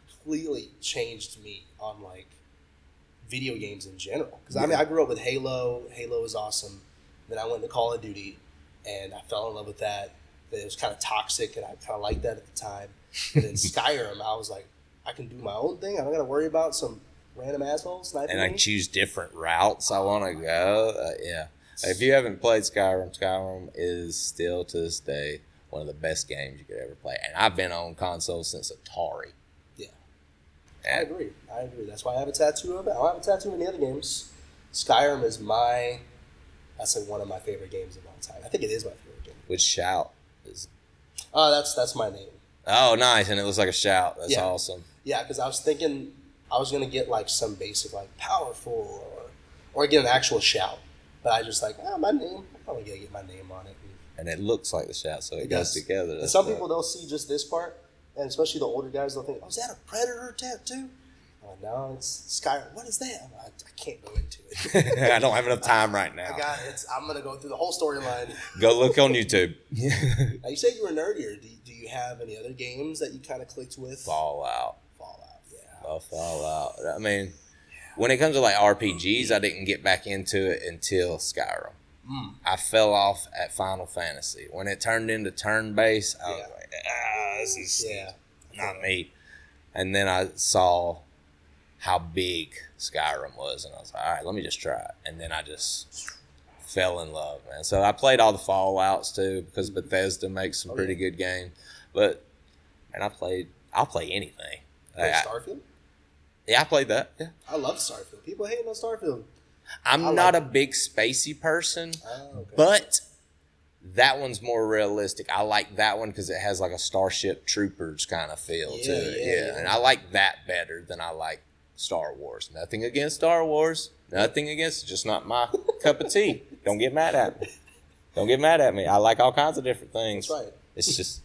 completely changed me on like video games in general. Because I mean, I grew up with Halo. Halo was awesome. Then I went to Call of Duty, and I fell in love with that. It was kind of toxic, and I kind of liked that at the time. And then Skyrim, I was like, I can do my own thing. I don't got to worry about some random assholes sniping
and I can choose different routes I want to go. Yeah. If you haven't played Skyrim is still to this day one of the best games you could ever play. And I've been on console since Atari.
Yeah. I agree. That's why I have a tattoo of it. I don't have a tattoo in the other games. Skyrim is that's like one of my favorite games of all time. I think it is my favorite game.
Which shout is?
Oh, that's my name.
Oh, nice. And it looks like a shout. That's awesome.
Yeah, because I was thinking I was going to get like some basic like powerful or get an actual shout. But I just like, my name. I'm probably going to get my name on it.
And it looks like the shout, so it goes together.
And some people, they'll see just this part, and especially the older guys, they'll think, oh, is that a Predator tattoo? I'm like, no, it's Skyrim. What is that? I can't go into it.
I don't have enough time right now.
I got it. I'm going to go through the whole storyline.
Go look on YouTube.
Now, you said you were nerdier. Do you have any other games that you kind of clicked with?
Fallout,
yeah.
Fallout. I mean, when it comes to like RPGs, I didn't get back into it until Skyrim. I fell off at Final Fantasy. When it turned into turn-based, I was like, this is not me. And then I saw how big Skyrim was, and I was like, all right, let me just try it. And then I just fell in love, man. So I played all the Fallouts too, because Bethesda makes some pretty good games. But, man, I'll play anything.
Starfield?
Yeah, I played that. Yeah.
I love Starfield. People hating on Starfield.
I'm not a big spacey person, but that one's more realistic. I like that one because it has like a Starship Troopers kind of feel to it. Yeah, and I like that better than I like Star Wars. Nothing against Star Wars. Nothing against it. Just not my cup of tea. Don't get mad at me. I like all kinds of different things.
That's right.
It's just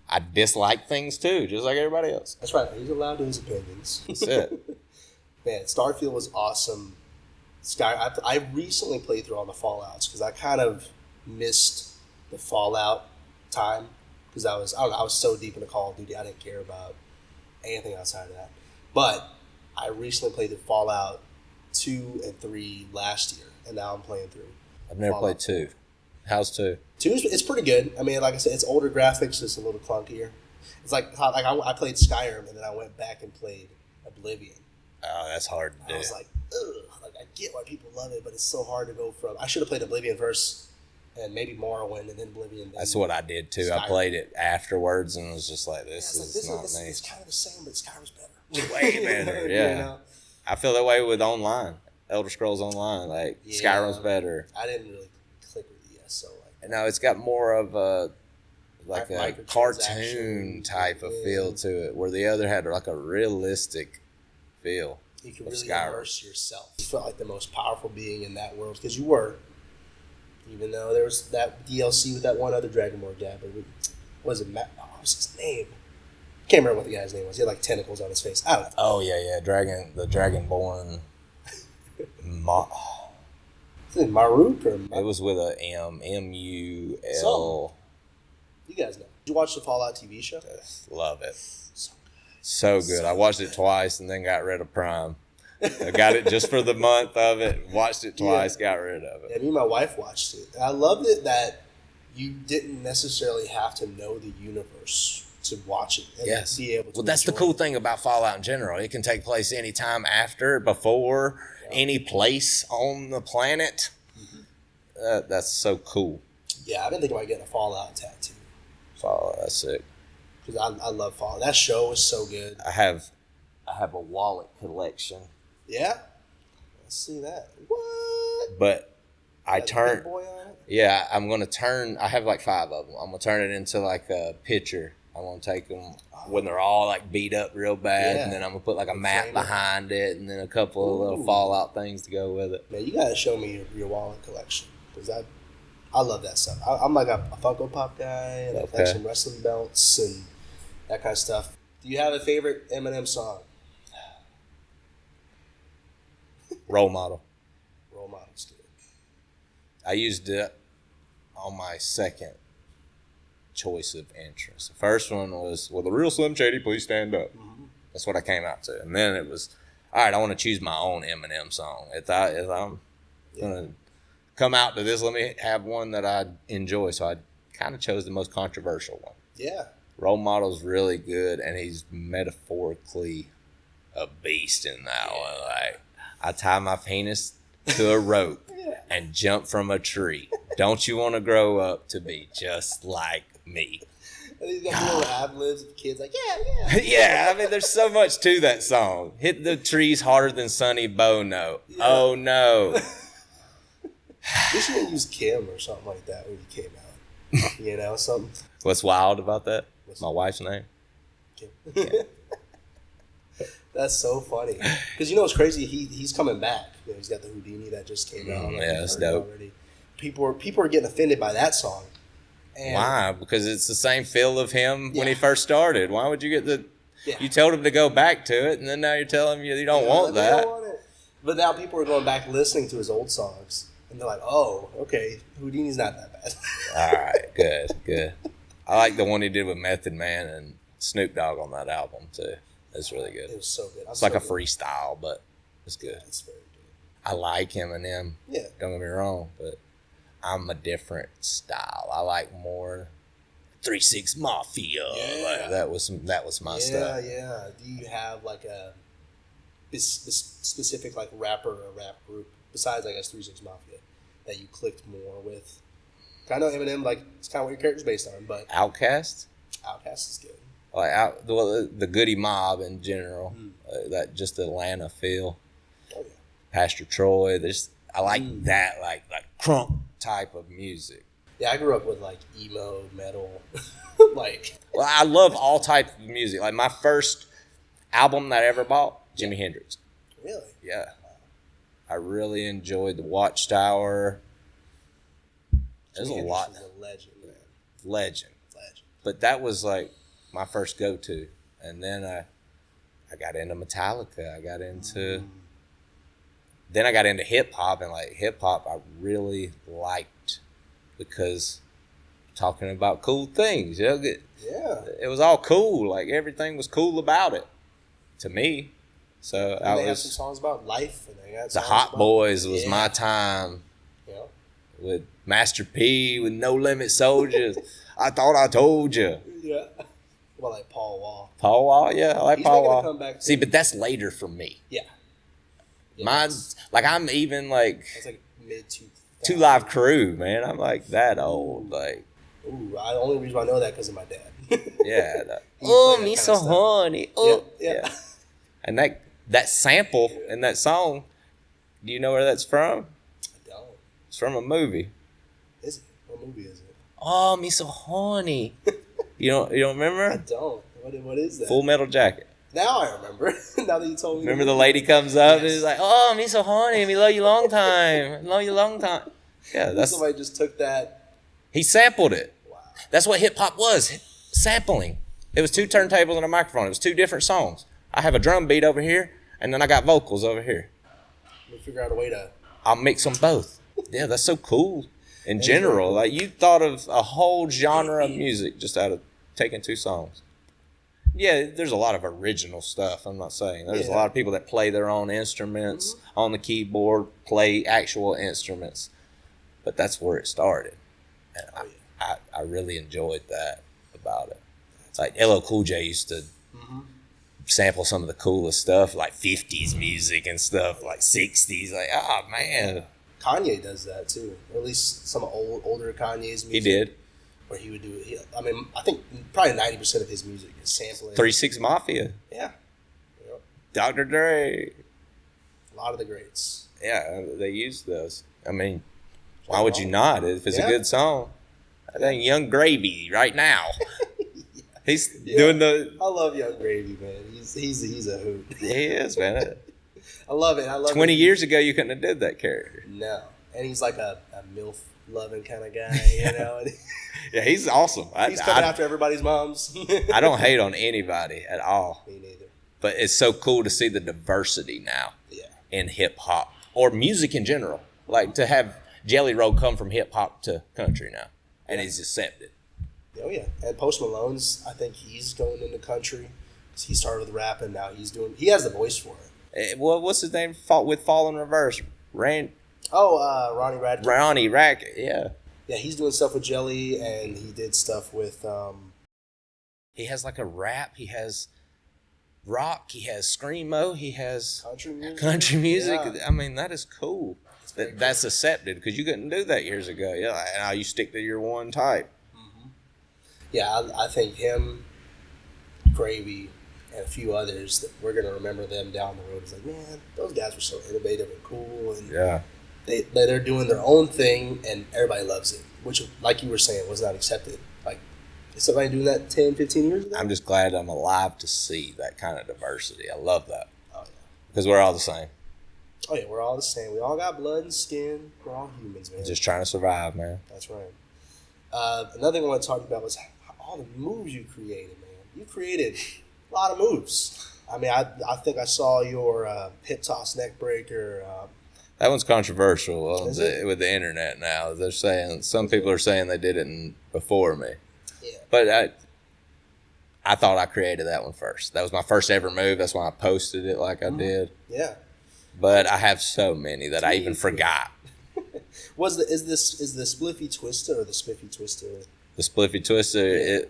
I dislike things too, just like everybody else.
That's right. He's allowed to his opinions.
That's it.
Man, Starfield was awesome. I recently played through all the Fallouts because I kind of missed the Fallout time because I was so deep into Call of Duty I didn't care about anything outside of that. But I recently played the Fallout 2 and 3 last year, and now I'm playing through.
I've never played 2. How's 2?
2 it's pretty good. I mean, like I said, it's older graphics, it's a little clunkier. It's like I played Skyrim and then I went back and played Oblivion.
Oh, that's hard to do.
I was like, ugh. Like, I get why people love it, but it's so hard to go from... I should have played Oblivion first, and maybe Morrowind, and then Oblivion. Then
that's what I did, too. Skyrim. I played it afterwards, and was just like, this is not me.
It's kind of the same, but Skyrim's better.
Way better, yeah. You know? I feel that way with online. Elder Scrolls Online. Like, Skyrim's better.
I didn't really click with it yet, so... like.
No, it's got more of a... like a cartoon type of feel to it, where the other had like a realistic feel.
You can really immerse yourself. You felt like the most powerful being in that world, because you were. Even though there was that DLC with that one other Dragonborn guy, but what was his name? Can't remember what the guy's name was. He had like tentacles on his face. I don't know.
Oh yeah, the Dragonborn.
Is it Maruk or?
It was with a M-U-L.
You guys know. Did you watch the Fallout TV show?
Love it. So good. I watched it twice and then got rid of Prime. I got it just for the month of it. Watched it twice, got rid of it.
Yeah, me and my wife watched it. I loved it that you didn't necessarily have to know the universe to watch it and be able to.
Well, that's the cool thing about Fallout in general. It can take place anytime after, before, any place on the planet. Mm-hmm. That's so cool.
Yeah, I've been thinking about getting a Fallout tattoo.
Fallout, that's sick.
Because I love Fallout. That show was so good.
I have a wallet collection.
Yeah? Let's see that. What?
But I turned...
boy on it?
Yeah, I'm going to turn... I have like 5 of them. I'm going to turn it into like a picture. I'm going to take them when they're all like beat up real bad. Yeah. And then I'm going to put like a map behind it and then a couple of little Fallout things to go with it.
Man, you got to show me your wallet collection. Because I love that stuff. I'm like a Funko Pop guy, and I collect some wrestling belts and that kind of stuff. Do you have a favorite Eminem song?
Role Model.
Role Model's good.
I used it on my second choice of entrance. The first one was, "Will the real Slim Shady please stand up?" Mm-hmm. That's what I came out to. And then it was, all right, I want to choose my own Eminem song. If I'm going to come out to this, let me have one that I enjoy. So I kind of chose the most controversial one.
Yeah.
Role Model's really good, and he's metaphorically a beast in that one. Like, I tie my penis to a rope and jump from a tree. Don't you want to grow up to be just like me?
And he's got little ad-libs of kids like, yeah.
Yeah, I mean, there's so much to that song. Hit the trees harder than Sonny Bono. Yeah. Oh, no.
We should have used Kim or something like that when he came out. You know, something.
What's wild about that? My wife's name?
Kim. Yeah. That's so funny. Because you know what's crazy? He's coming back. You know, he's got the Houdini that just came out.
Yeah, that's dope.
Already. People are getting offended by that song. And
why? Because it's the same feel of him when he first started. Why would you get the... Yeah. You told him to go back to it, and then now you're telling him you don't want that.
Don't want it. But now people are going back listening to his old songs. And they're like, oh, okay, Houdini's not that bad.
All right, good. I like the one he did with Method Man and Snoop Dogg on that album, too. It's really good.
It was so good.
It's like a freestyle, but it's good.
It's very good.
I like Eminem. Yeah. Don't get me wrong, but I'm a different style. I like more 3-6 Mafia.
Yeah.
Like that was my stuff.
Yeah. Do you have like a specific like rapper or rap group besides, I guess, 3-6 Mafia that you clicked more with? I know Eminem, like, it's kind of what your character's based on, but
Outkast
is good.
Like the Goody Mob in general, that just Atlanta feel. Oh yeah. Pastor Troy, I like that like crunk type of music.
Yeah, I grew up with like emo, metal, like.
Well, I love all types of music. Like my first album that I ever bought, Jimi Hendrix.
Really?
Yeah. I really enjoyed the Watchtower. There's a lot.
Is a legend, man.
Legend. But that was like my first go-to, and then I got into Metallica. Then I got into hip hop, and like hip hop, I really liked because talking about cool things. You know, it was all cool. Like everything was cool about it to me. So
and they have some songs about life, and they got
the Hot Boys was my time.
Yeah.
With Master P, with No Limit Soldiers. I thought I told you.
Yeah. Well, like Paul Wall.
Paul Wall, yeah, I like
He's
Paul
making a
Wall.
comeback, too.
See, but that's later for me.
Yeah.
Mine's like I'm even like.
It's like mid 2000s.
Two Live Crew, man. I'm like that old, like.
Ooh, the only reason I know that because of my dad.
Yeah. Oh, me so horny. Oh,
yeah.
And that sample in that song, do you know where that's from?
I don't.
It's from a movie.
Is it? What movie is it?
Oh, me so horny. You don't remember?
I don't. What is that?
Full Metal Jacket.
Now I remember. Now that you told me.
Remember the lady comes up and is like, "Oh, me so horny. Me love you long time. Love you long time." Yeah, that's
somebody just took that.
He sampled it.
Wow.
That's what hip hop was. Sampling. It was 2 turntables and a microphone. It was 2 different songs. I have a drum beat over here, and then I got vocals over here.
We'll figure out a way to.
I'll mix them both. Yeah, that's so cool. In general, like you thought of a whole genre of music just out of taking 2 songs. Yeah, there's a lot of original stuff. I'm not saying there's a lot of people that play their own instruments on the keyboard, play actual instruments, but that's where it started, and I really enjoyed that about it. Like LL Cool J used to sample some of the coolest stuff, like 50s music and stuff, like 60s. Like, oh man,
Kanye does that too, or at least some older Kanye's music.
He did.
Where he would do it. I mean, I think probably 90% of his music is sampling.
3 6 Mafia.
Yeah. Yep.
Dr. Dre.
A lot of the greats.
Yeah, they used those. I mean, why would you not? If it's a good song. I think Young Gravy right now. He's doing the.
I love Young Gravy, man. He's a hoot.
He is, man.
I love it.
20 years ago, you couldn't have did that character.
No, and he's like a MILF loving kind of guy, you know.
Yeah, he's awesome.
He's coming after everybody's moms.
I don't hate on anybody at all.
Me neither.
But it's so cool to see the diversity now in hip hop or music in general. Like to have Jelly Roll come from hip hop to country now, and he's accepted.
Oh yeah, and Post Malone's. I think he's going into country. He started with rap, and now he has the voice for it.
Well, what's his name? With Fall in Reverse, Ronnie
Radke.
Ronnie Radke, yeah.
Yeah, he's doing stuff with Jelly, and he did stuff with.
He has like a rap. He has rock. He has screamo. He has country music. Yeah. I mean, that is cool. That's accepted because you couldn't do that years ago. Yeah, now you stick to your one type.
Mm-hmm. Yeah, I think him, Gravy, and a few others that we're gonna remember them down the road. It's like, man, those guys were so innovative and cool, and they're doing their own thing, and everybody loves it. Which, like you were saying, was not accepted. Like, is somebody doing that 10, 15 years ago?
I'm just glad I'm alive to see that kind of diversity. I love that.
Oh yeah,
because we're all the same.
Oh yeah, we're all the same. We all got blood and skin. We're all humans, man.
Just trying to survive, man.
That's right. Another thing I want to talk about was all the moves you created, man. You created a lot of moves. I mean, I think I saw your hip toss neck breaker.
That one's controversial with the internet now. They're saying some people are saying they did it before me.
Yeah.
But I thought I created that one first. That was my first ever move. That's why I posted it like I did.
Yeah.
But I have so many that I even forgot.
Is the Spliffy Twister or the Spiffy Twister?
The Spliffy Twister,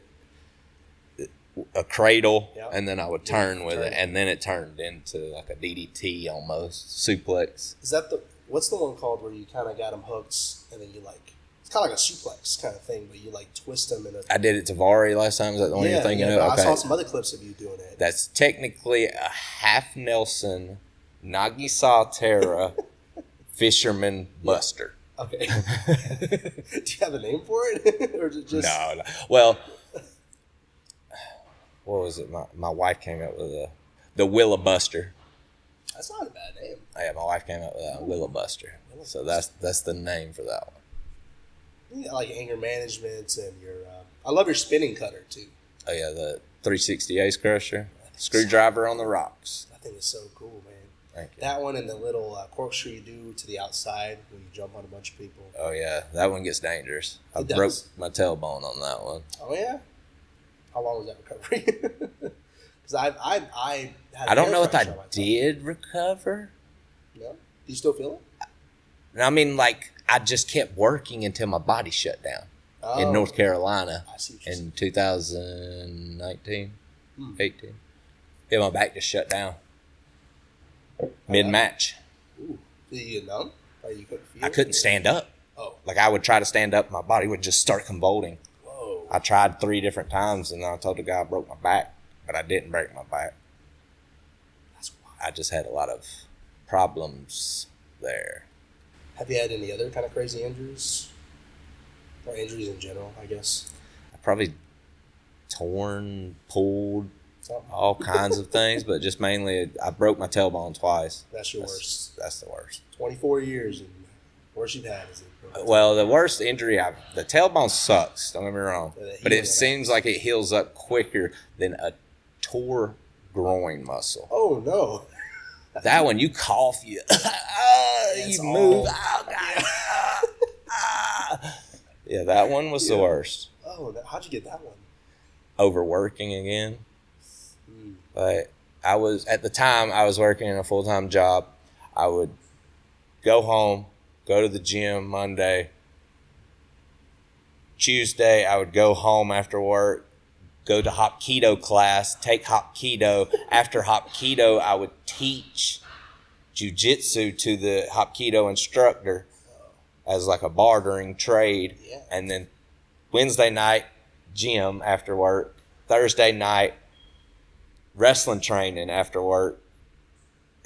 a cradle, and then I would turn with it, and then it turned into like a DDT almost, suplex.
Is that what's the one called where you kind of got them hooked, and then you it's kind of like a suplex kind of thing, but you like twist them in a...
I did it to Vari last time. Is that the one you're thinking of?
Okay. I saw some other clips of you doing it.
That's technically a half Nelson, Nagisatera, Fisherman Buster.
Okay. Do you have a name for it? Or is it just...
No. Well, what was it? My wife came up with the Willa Buster.
That's not a bad name.
Yeah, my wife came up with that Willa Buster. So that's the name for that one.
You got like anger management and your... I love your spinning cutter too.
Oh yeah, the 360 Ace Crusher. Screwdriver on the rocks.
That thing is so cool, man.
Thank you.
That one and the little corkscrew you do to the outside when you jump on a bunch of people.
Oh yeah, that one gets dangerous. I broke my tailbone on that one.
Oh yeah? How long was that recovery? Because
I don't know if I did recover.
No? Do you still feel it?
I mean, like, I just kept working until my body shut down. in North Carolina
in
2019, 18. Yeah, my back just shut down mid-match.
Ooh. Did you get numb? Like you couldn't feel
I couldn't stand up.
Oh.
Like I would try to stand up, my body would just start convulsing.
Whoa.
I tried 3 different times, and I told the guy I broke my back, but I didn't break my back.
That's wild.
I just had a lot of problems there.
Have you had any other kind of crazy injuries? Or injuries in general, I guess?
I probably torn, pulled, all kinds of things, but just mainly I broke my tailbone twice.
That's your worst.
That's the worst.
24 years, and worst you've had is it?
Well, the worst injury, the tailbone sucks, don't get me wrong, but it seems like it heals up quicker than a tore groin muscle.
Oh, no.
That one, you cough, you move. Oh, God. Yeah, that one was the worst.
Oh, how'd you get that one?
Overworking again. But at the time, I was working in a full-time job. I would go home, go to the gym Monday. Tuesday, I would go home after work, go to Hapkido class, take Hapkido. After Hapkido, I would teach jiu-jitsu to the Hapkido instructor as like a bartering trade.
Yeah.
And then Wednesday night, gym after work. Thursday night, wrestling training after work.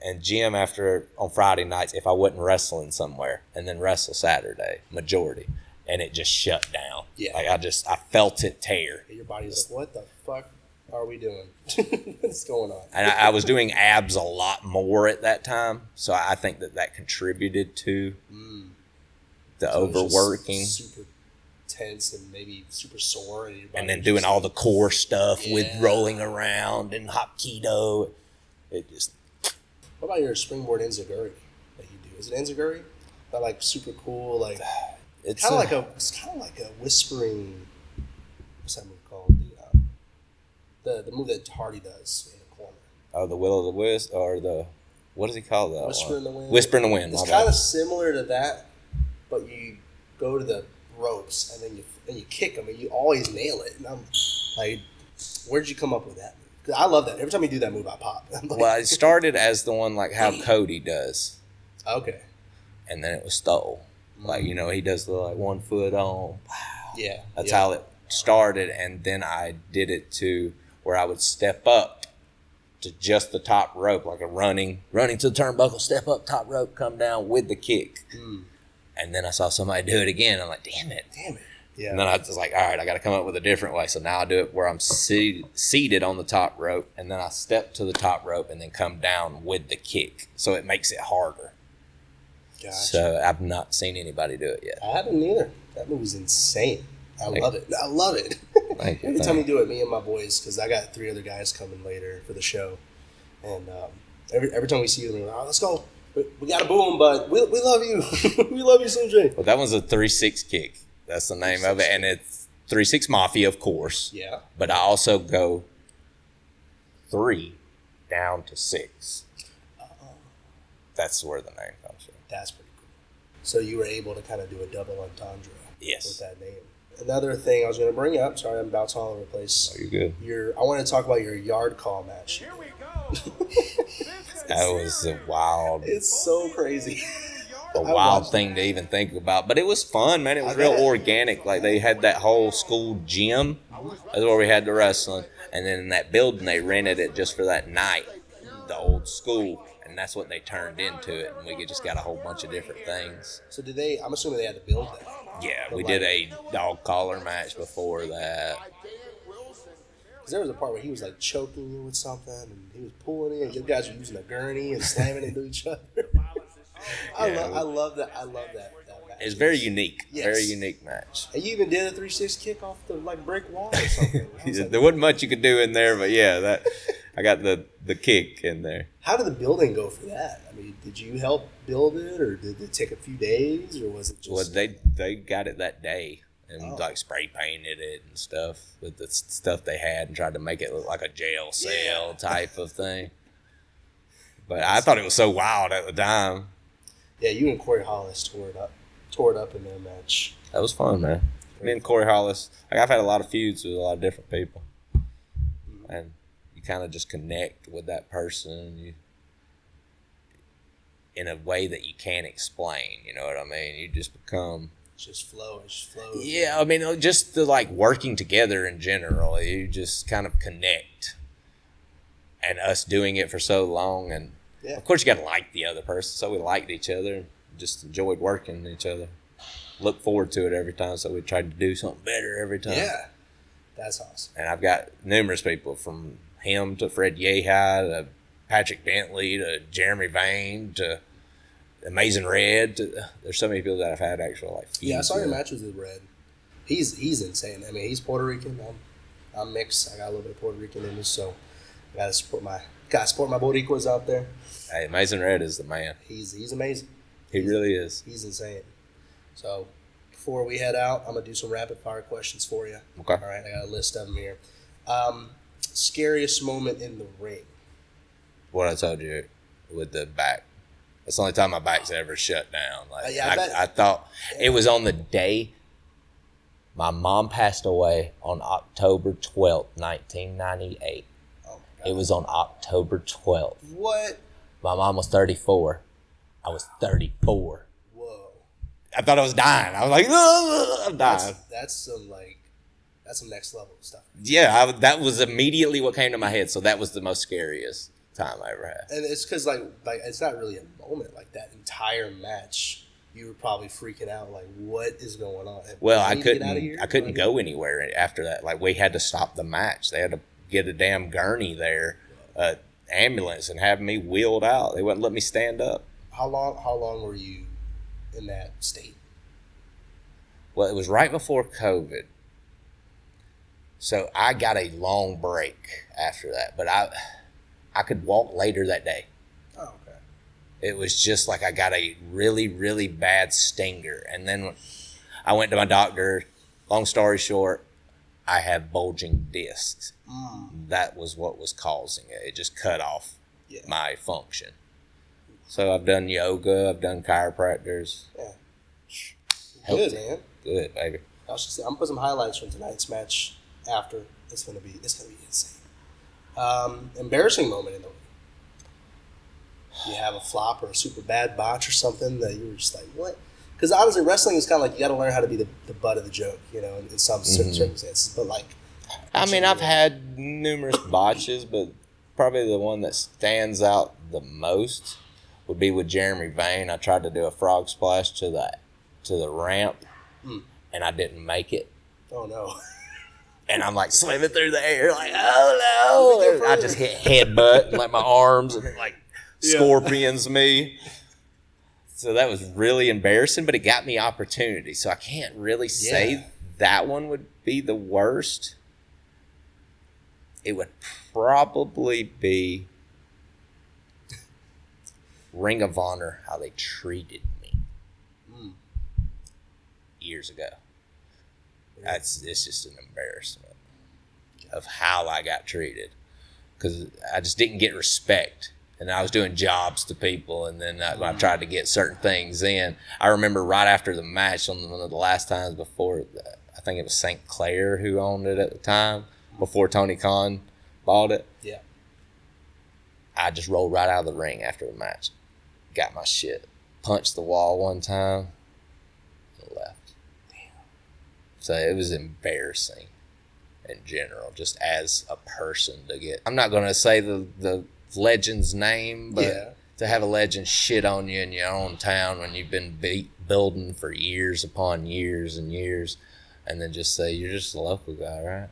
And gym on Friday nights if I wasn't wrestling somewhere. And then wrestle Saturday, majority. And it just shut down.
Yeah.
Like I felt it tear.
Your body's like, what the fuck are we doing? What's going on?
And I was doing abs a lot more at that time. So I think that contributed to the overworking.
Super tense and maybe super sore.
And then doing all the core stuff with rolling around and Hapkido. It just...
What about your springboard enziguri that you do? Is it enziguri? That like super cool, like it's kind of like a whispering. What's that move called? The move that Hardy does in the corner.
Oh, the Will of the Wisp, or the what does he call that?
Whisper in the Wind.
Whisper in the Wind.
It's kind of similar to that, but you go to the ropes and then you kick them and you always nail it. And I'm like, where'd you come up with that move? I love that. Every time you do that move, I pop.
Well, I started as the one like how Cody does.
Okay.
And then it was stole. Like, he does the like 1 foot on. Wow.
Yeah.
That's how it started. And then I did it to where I would step up to just the top rope, like a running to the turnbuckle, step up, top rope, come down with the kick. And then I saw somebody do it again. I'm like, damn it. Yeah. And then I was like, all right, I got to come up with a different way. So now I do it where I'm seated on the top rope, and then I step to the top rope and then come down with the kick. So it makes it harder. Gotcha. So I've not seen anybody do it yet.
I haven't either. That move is insane. I love it.
Thank you.
Every time we do it, me and my boys, because I got 3 other guys coming later for the show. And every time we see them, we're like, let's go. We got to boo them, but we love you. We love you, Sunjay.
Well, that one's a 3-6 kick. That's the name of it. And it's 3-6 Mafia, of course.
Yeah.
But I also go 3 down to 6. That's where the name comes from.
That's pretty cool. So you were able to kind of do a double entendre with that name. Another thing I was going to bring up, sorry, I'm bouncing all over the place.
Oh, you're good.
I want to talk about your yard call match.
Here we go.
That was a wild...
It's so crazy.
A wild thing to even think about. But it was fun, man. It was real organic. Like, they had that whole school gym. That's where we had the wrestling. And then in that building, they rented it just for that night, the old school. And that's what they turned into it. And we just got a whole bunch of different things.
So did they, I'm assuming they had to build that.
Yeah, we did a dog collar match before that.
Because there was a part where he was like choking you with something, and he was pulling it, and you guys were using a gurney and slamming into each other. I love that. I love that match.
It's very unique.
Yes.
Very unique match.
And you even did a 3-6 kick off the brick wall or something.
There wasn't much you could do in there, but yeah, I got the kick in there.
How did the building go for that? I mean, did you help build it, or did it take a few days, or was it just...
Well, they got it that day and like spray painted it and stuff with the stuff they had and tried to make it look like a jail cell type of thing. But I thought it was so wild at the time.
Yeah, you and Corey Hollis tore it up in their match.
That was fun, man. Me and Corey Hollis, like I've had a lot of feuds with a lot of different people, and you kind of just connect with that person in a way that you can't explain. You know what I mean? You just become
just flows.
Yeah, I mean, just the like working together in general, you just kind of connect. And us doing it for so long, and of course you got to like the other person. So we liked each other, and just enjoyed working with each other. Look forward to it every time, so we tried to do something better every time.
Yeah, that's awesome.
And I've got numerous people, from him to Fred Yehi to Patrick Bentley to Jeremy Vane to Amazing Red. There's so many people that I've had actual like.
Yeah, I saw your matches with Red. He's insane. I mean, he's Puerto Rican. I'm mixed. I got a little bit of Puerto Rican in me, so I gotta support my Boricuas out there.
Hey, Amazing Red is the man.
He's amazing.
He really is.
He's insane. So before we head out, I'm gonna do some rapid fire questions for you.
Okay.
All right, I got a list of them here. Scariest moment in the ring.
What I told you with the back. That's the only time my back's ever shut down. Like I thought it was on the day my mom passed away on October 12th, 1998. Oh, it was on October 12th.
What?
My mom was 34. I was 34.
Whoa.
I thought I was dying. I was like, I'm dying.
That's some next level stuff.
Yeah, that was immediately what came to my head. So that was the most scariest time I ever had.
And it's because like it's not really a moment. Like that entire match, you were probably freaking out. Like, what is going on?
Well, I couldn't go anywhere after that. Like, we had to stop the match. They had to get a damn gurney there, ambulance, and have me wheeled out. They wouldn't let me stand up.
How long were you in that state?
Well, it was right before COVID. So I got a long break after that, but I could walk later that day.
Oh, okay.
It was just like I got a really, really bad stinger. And then I went to my doctor. Long story short, I have bulging discs. That was what was causing it. It just cut off my function. So I've done yoga. I've done chiropractors.
Yeah.
Good,
man.
Good, baby.
I'm gonna put some highlights from tonight's match after. It's gonna be insane. Embarrassing moment in the ring. You have a flop or a super bad botch or something that you were just like, what? Because honestly, wrestling is kind of like you got to learn how to be the butt of the joke, you know, in some certain circumstances. But like,
I mean, I've had numerous botches, but probably the one that stands out the most would be with Jeremy Vane. I tried to do a frog splash to the ramp, and I didn't make it.
Oh no.
And I'm like swimming through the air, like, oh no! I just hit headbutt and like my arms, and it like scorpions me. So that was really embarrassing, but it got me opportunity. So I can't really say that one would be the worst. It would probably be Ring of Honor, how they treated me years ago. It's just an embarrassment of how I got treated, because I just didn't get respect, and I was doing jobs to people, and then I tried to get certain things in. I remember right after the match, on one of the last times before, I think it was St. Clair who owned it at the time, before Tony Khan bought it. Yeah. I just rolled right out of the ring after the match, got my shit, punched the wall one time, and left. So it was embarrassing in general, just as a person to get. I'm not going to say the legend's name, but to have a legend shit on you in your own town when you've been building for years upon years and years, and then just say, you're just a local guy, right?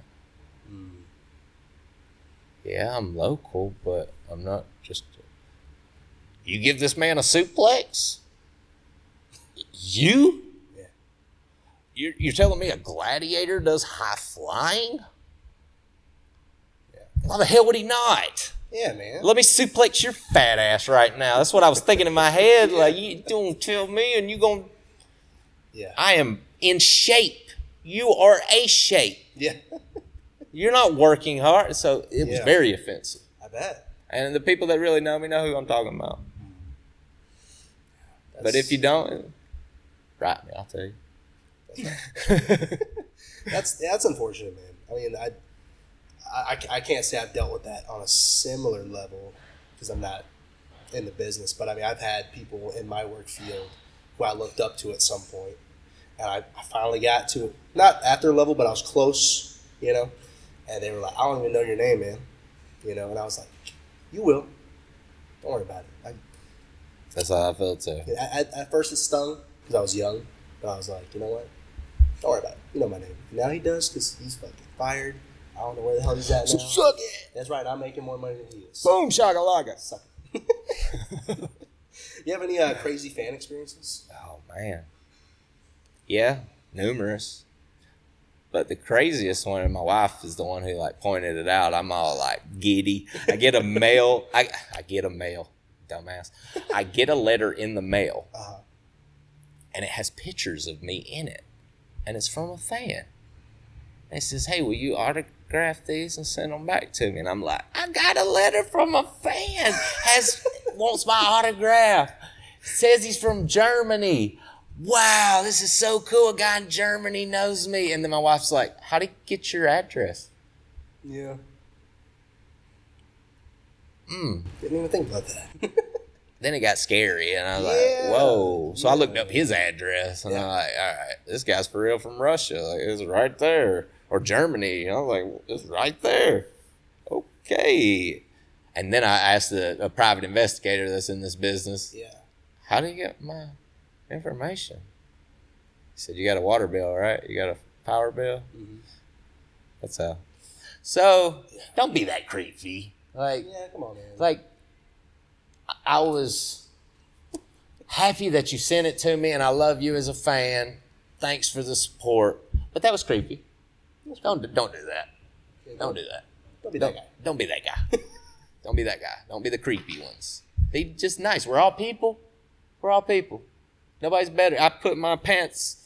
Yeah, I'm local, but I'm not just... You give this man a suplex? You? You're telling me a gladiator does high flying? Yeah. Why the hell would he not?
Yeah, man.
Let me suplex your fat ass right now. That's what I was thinking in my head. Like, you don't tell me, and you going... Yeah. I am in shape. You are a shape. Yeah. You're not working hard. So it was very offensive.
I bet.
And the people that really know me know who I'm talking about. But if you don't, write me, I'll tell you.
That's unfortunate, man. I mean, I can't say I've dealt with that on a similar level because I'm not in the business. But I mean, I've had people in my work field who I looked up to at some point, and I finally got to not at their level, but I was close, you know. And they were like, "I don't even know your name, man," you know. And I was like, "You will. Don't worry about it."
That's how I felt too.
At first, it stung because I was young, but I was like, you know what? Don't worry about it. You know my name. And now he does because he's fucking fired. I don't know where the hell he's at now.
So suck it.
That's right. I'm making more money than he is.
Boom, shakalaka.
Suck it. You have any crazy fan experiences?
Oh, man. Yeah, numerous. But the craziest one, and my wife is the one who like pointed it out. I'm all like giddy. I get a mail. I get a mail. Dumbass. I get a letter in the mail. And it has pictures of me in it. And it's from a fan. And it says, "Hey, will you autograph these and send them back to me?" And I'm like, I got a letter from a fan. Wants my autograph. Says he's from Germany. Wow, this is so cool. A guy in Germany knows me. And then my wife's like, "How'd he get your address?"
Yeah. Didn't even think about that.
Then it got scary, and I was like, whoa. So I looked up his address, and I'm like, all right, this guy's for real from Russia. Like, it's right there. Or Germany. I was like, it's right there. Okay. And then I asked a private investigator that's in this business, how do you get my information? He said, you got a water bill, right? You got a power bill? Mm-hmm. That's how. So, don't be that creepy. Like,
come on, man.
Like, I was happy that you sent it to me, and I love you as a fan. Thanks for the support. But that was creepy. Don't do that. Don't do that.
Don't be that guy.
Don't be that guy. Don't be that guy. Don't be the creepy ones. Be just nice. We're all people. We're all people. Nobody's better. I put my pants,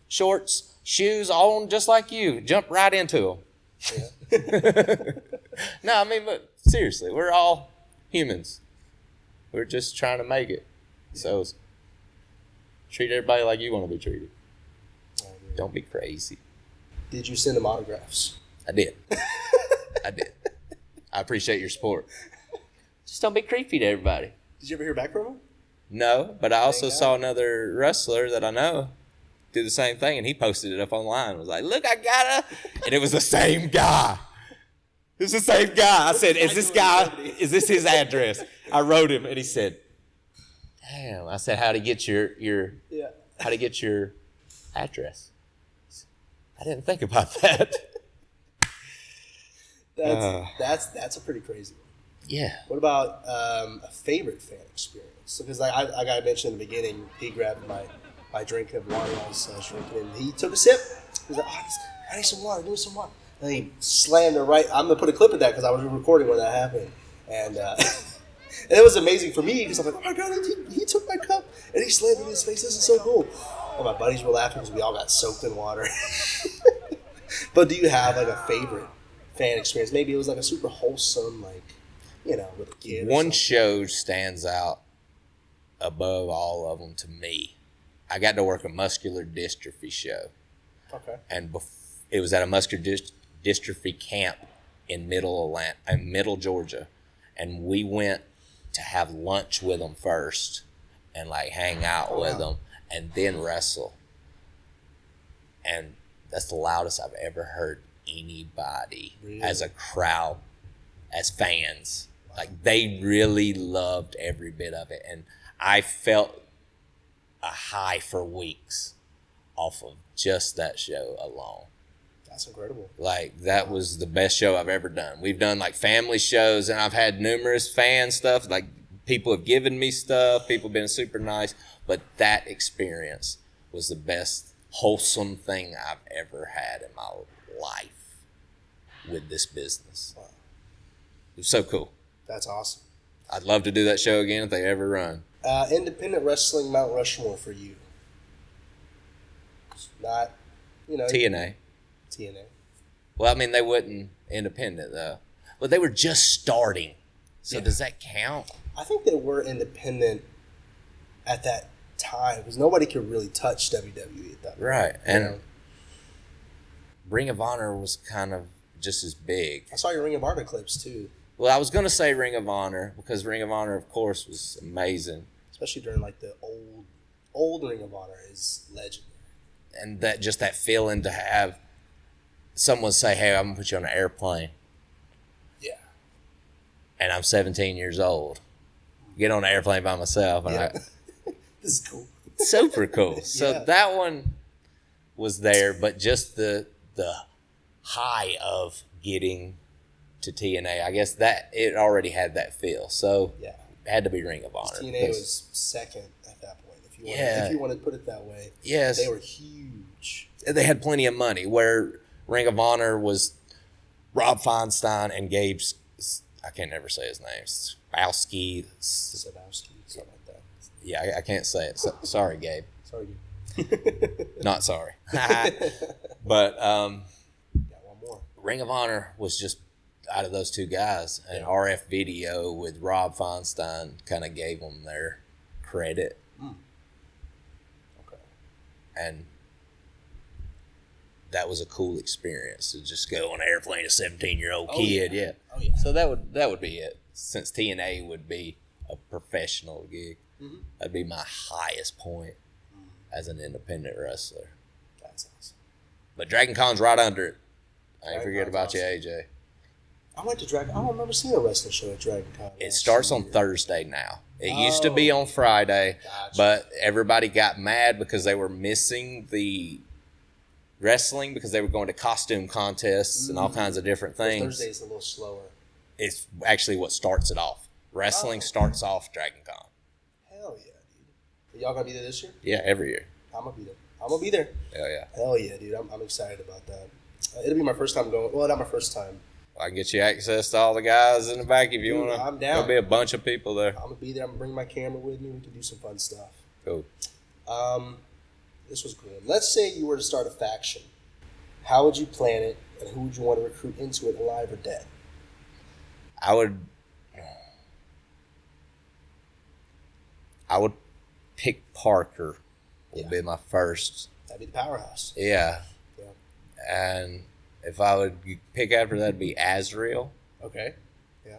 shorts, shoes on just like you. Jump right into them. Yeah. No, I mean, but seriously, we're all humans. We're just trying to make it. So treat everybody like you want to be treated. Don't be crazy.
Did you send them autographs?
I did. I appreciate your support. Just don't be creepy to everybody.
Did you ever hear back from them?
No, but I also saw another wrestler that I know do the same thing, and he posted it up online. Was like, look, I got a... And it was the same guy. It's the same guy. I said, is this his address? I wrote him, and he said, damn. I said, how'd he get your address? I didn't think about that.
That's a pretty crazy one.
Yeah.
What about a favorite fan experience? Because like I mentioned in the beginning, he grabbed my drink of water I was drinking, and he took a sip. He was like, I need some water. Give me some water. And he slammed it right. I'm going to put a clip of that because I was recording when that happened. And and it was amazing for me because I'm like, oh my God, he took my cup and he slammed it in his face. This is so cool. And my buddies were laughing because we all got soaked in water. But do you have like a favorite fan experience? Maybe it was like a super wholesome, like, you know, with a kid.
One show stands out above all of them to me. I got to work a muscular dystrophy show.
Okay.
And it was at a muscular dystrophy camp in middle Georgia. And we went to have lunch with them first and like hang out with them and then wrestle. And that's the loudest I've ever heard anybody as a crowd, as fans. Like, they really loved every bit of it. And I felt a high for weeks off of just that show alone.
That's incredible.
Like, that was the best show I've ever done. We've done, like, family shows, and I've had numerous fan stuff. Like, people have given me stuff. People have been super nice. But that experience was the best wholesome thing I've ever had in my life with this business. Wow. It was so cool.
That's awesome.
I'd love to do that show again if they ever run.
Independent wrestling Mount Rushmore for you. Not, you know.
TNA. Well, I mean, they wouldn't independent, though. Well, they were just starting. So does that count?
I think they were independent at that time because nobody could really touch WWE at that point.
Right. And Ring of Honor was kind of just as big.
I saw your Ring of Honor clips too.
Well, I was going to say Ring of Honor because Ring of Honor, of course, was amazing.
Especially during like the old Ring of Honor is legendary.
And that feeling to have someone say, hey, I'm going to put you on an airplane.
Yeah.
And I'm 17 years old. Get on an airplane by myself. And
this is cool.
Super cool. So that one was there, but just the high of getting to TNA, I guess that it already had that feel. So it had to be Ring of Honor.
TNA was second at that point. If you want to put it that way.
Yes.
They were huge.
They had plenty of money, where Ring of Honor was Rob Feinstein and Gabe's, I can't never say his name, Sabowski, something like that. Yeah, I can't say it. Sorry, Gabe.
Sorry, Gabe.
Not sorry. But
got one more.
Ring of Honor was just out of those two guys. And RF Video with Rob Feinstein kind of gave them their credit.
Okay.
And that was a cool experience to just go on an airplane, a 17-year-old kid. Yeah.
Oh, yeah.
So that would be it. Since TNA would be a professional gig, that'd be my highest point as an independent wrestler.
That's awesome.
But Dragon Con's right under it. I ain't forget
Con's
about
awesome.
you, AJ.
I went to Dragon. I don't remember seeing a wrestling show at Dragon Con.
It starts on Thursday now. It used to be on Friday, but everybody got mad because they were missing the wrestling because they were going to costume contests and all kinds of different things.
Thursday's a little slower.
It's actually what starts it off. Wrestling starts off Dragon Con.
Hell yeah, dude. Are y'all gonna be there this year?
Yeah, every year.
I'm gonna be there. I'm gonna be there.
Hell yeah.
Hell yeah, dude. I'm excited about that. It'll be my first time going. Well, not my first time.
I can get you access to all the guys in the back if you want to.
I'm down.
There'll be a bunch of people there.
I'm gonna be there. I'm gonna bring my camera with me. We can do some fun stuff.
Cool.
This was cool. Let's say you were to start a faction. How would you plan it, and who would you want to recruit into it, alive or dead?
I would pick Parker. Would be my first.
That'd be the powerhouse.
Yeah. And if I would pick after that, it'd be Azrael.
Okay. Yeah.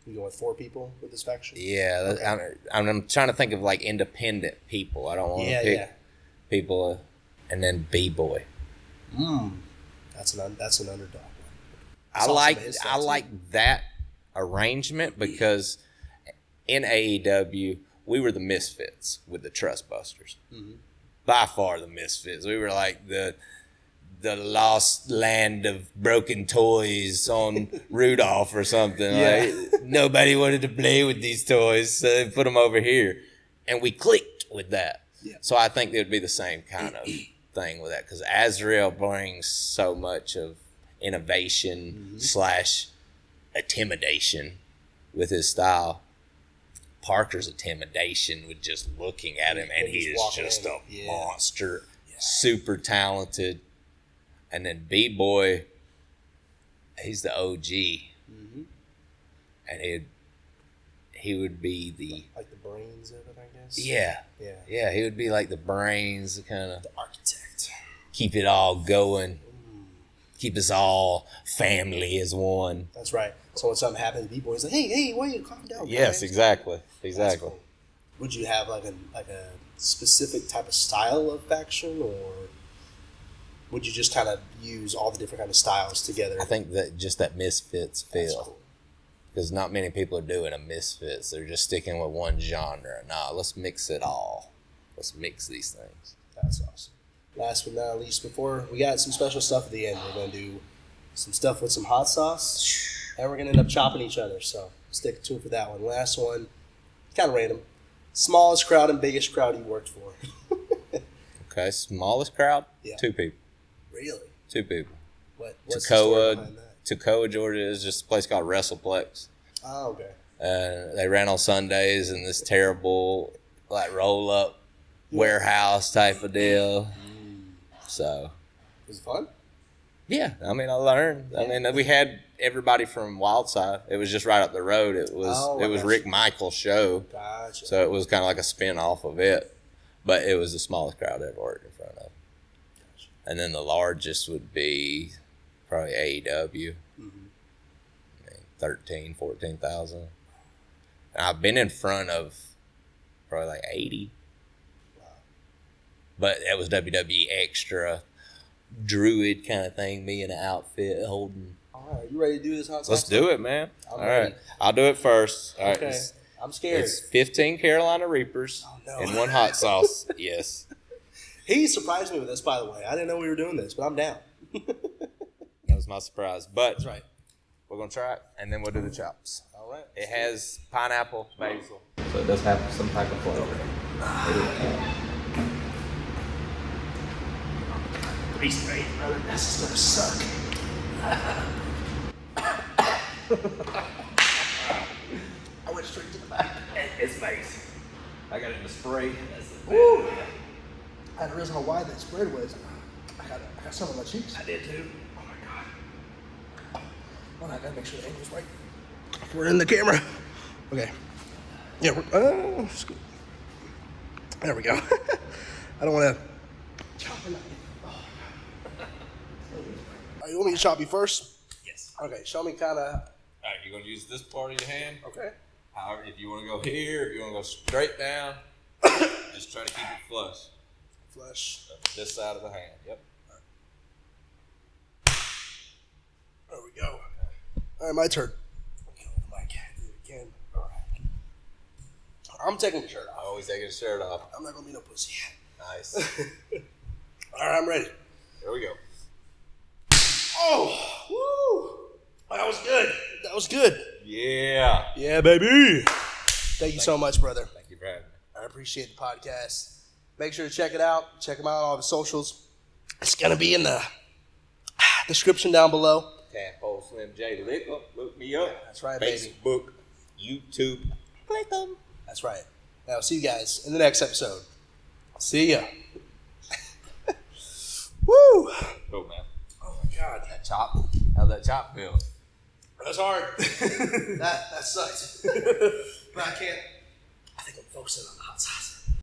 You going with 4 people with this faction?
Yeah. Okay. I'm trying to think of like independent people. I don't want to pick people. And then B-Boy.
That's an underdog one.
I like that arrangement because in AEW we were the misfits with the Trust Busters. By far the misfits. We were like the lost land of broken toys on Rudolph or something. Like nobody wanted to play with these toys, so they put them over here, and we clicked with that. So I think it would be the same kind of thing with that because Azrael brings so much of innovation / intimidation with his style. Parker's intimidation with just looking at him, and he is just a monster, super talented. And then B-Boy, he's the OG, and he would be
like the brains of it, I guess.
Yeah. He would be like the brains, kind of
the architect.
Keep it all going, keep us all family as one.
That's right. So when something happens, B-Boy's like, "Hey, wait, calm down."
Yes, guys. Exactly.
Cool. Would you have like a specific type of style of faction, or would you just kind of use all the different kind of styles together?
I think that just that Misfits feel. Because not many people are doing a Misfits. They're just sticking with one genre. Nah, let's mix it all. Let's mix these things.
That's awesome. Last but not least, before we got some special stuff at the end, we're going to do some stuff with some hot sauce, and we're going to end up chopping each other. So stick tuned for that one. Last one, kind of random. Smallest crowd and biggest crowd you worked for.
Okay, smallest crowd?
Yeah.
2 people.
Really?
2 people.
What's the story behind that?
Toccoa, Georgia is just a place called WrestlePlex.
Oh, okay.
They ran on Sundays in this terrible, like, roll-up warehouse type of deal. So.
Was it fun?
Yeah, I mean, I learned. I mean, we had everybody from Wildside. It was just right up the road. It was Rick Michaels' show.
Gotcha.
So it was kind of like a spin-off of it. But it was the smallest crowd I ever worked in front of. Gotcha. And then the largest would be probably AEW. Mm-hmm. I mean, 13,000, 14,000. And I've been in front of probably like 80. Wow. But that was WWE Extra. Druid kind of thing, me in an outfit holding.
All right, you ready to do this hot sauce?
Let's do it, man. All right, I'll do it first. All
okay,
right.
I'm scared.
It's 15 Carolina Reapers and 1 hot sauce. Yes.
He surprised me with this, by the way. I didn't know we were doing this, but I'm down.
That was my surprise. But
that's right.
We're gonna try it, and then we'll do the chops.
All right.
It has pineapple, basil, so it does have some type of flavor.
Grease rate, brother. This is gonna suck. I went straight to the back.
It's nice. I got it in the spray.
Woo! I hadn't realized how wide that spread was. I got some on my cheeks.
I did too.
Oh my god. Well, I gotta make sure the angle's right. We're in the camera. Okay. Yeah, we're there we go. I don't want to chop it. You want me to chop you first?
Yes.
Okay, show me kind of.
All right, you're going to use this part of your hand.
Okay.
However, if you want to go here, if you want to go straight down, just try to keep it flush.
Flush.
This side of the hand, yep.
There we go. All right, my turn. Okay, Mike, do it again. All right. I'm taking the shirt off.
Always taking the shirt off.
I'm not going to be no pussy.
Nice.
All right, I'm ready.
Here we go.
Oh, woo! That was good. That was good.
Yeah.
Yeah, baby. Thank you so much, brother.
Thank you for having me.
I appreciate the podcast. Make sure to check it out. Check them out on all the socials. It's going to be in the description down below.
Tadpole Slim J. Look me up.
That's right, baby.
Facebook, YouTube.
Click them. That's right. Now, see you guys in the next episode. See ya. Woo!
Cool, man.
Oh, my God.
That chop. How'd that chop feel?
That's hard. that sucked. But I can't. I think I'm focusing on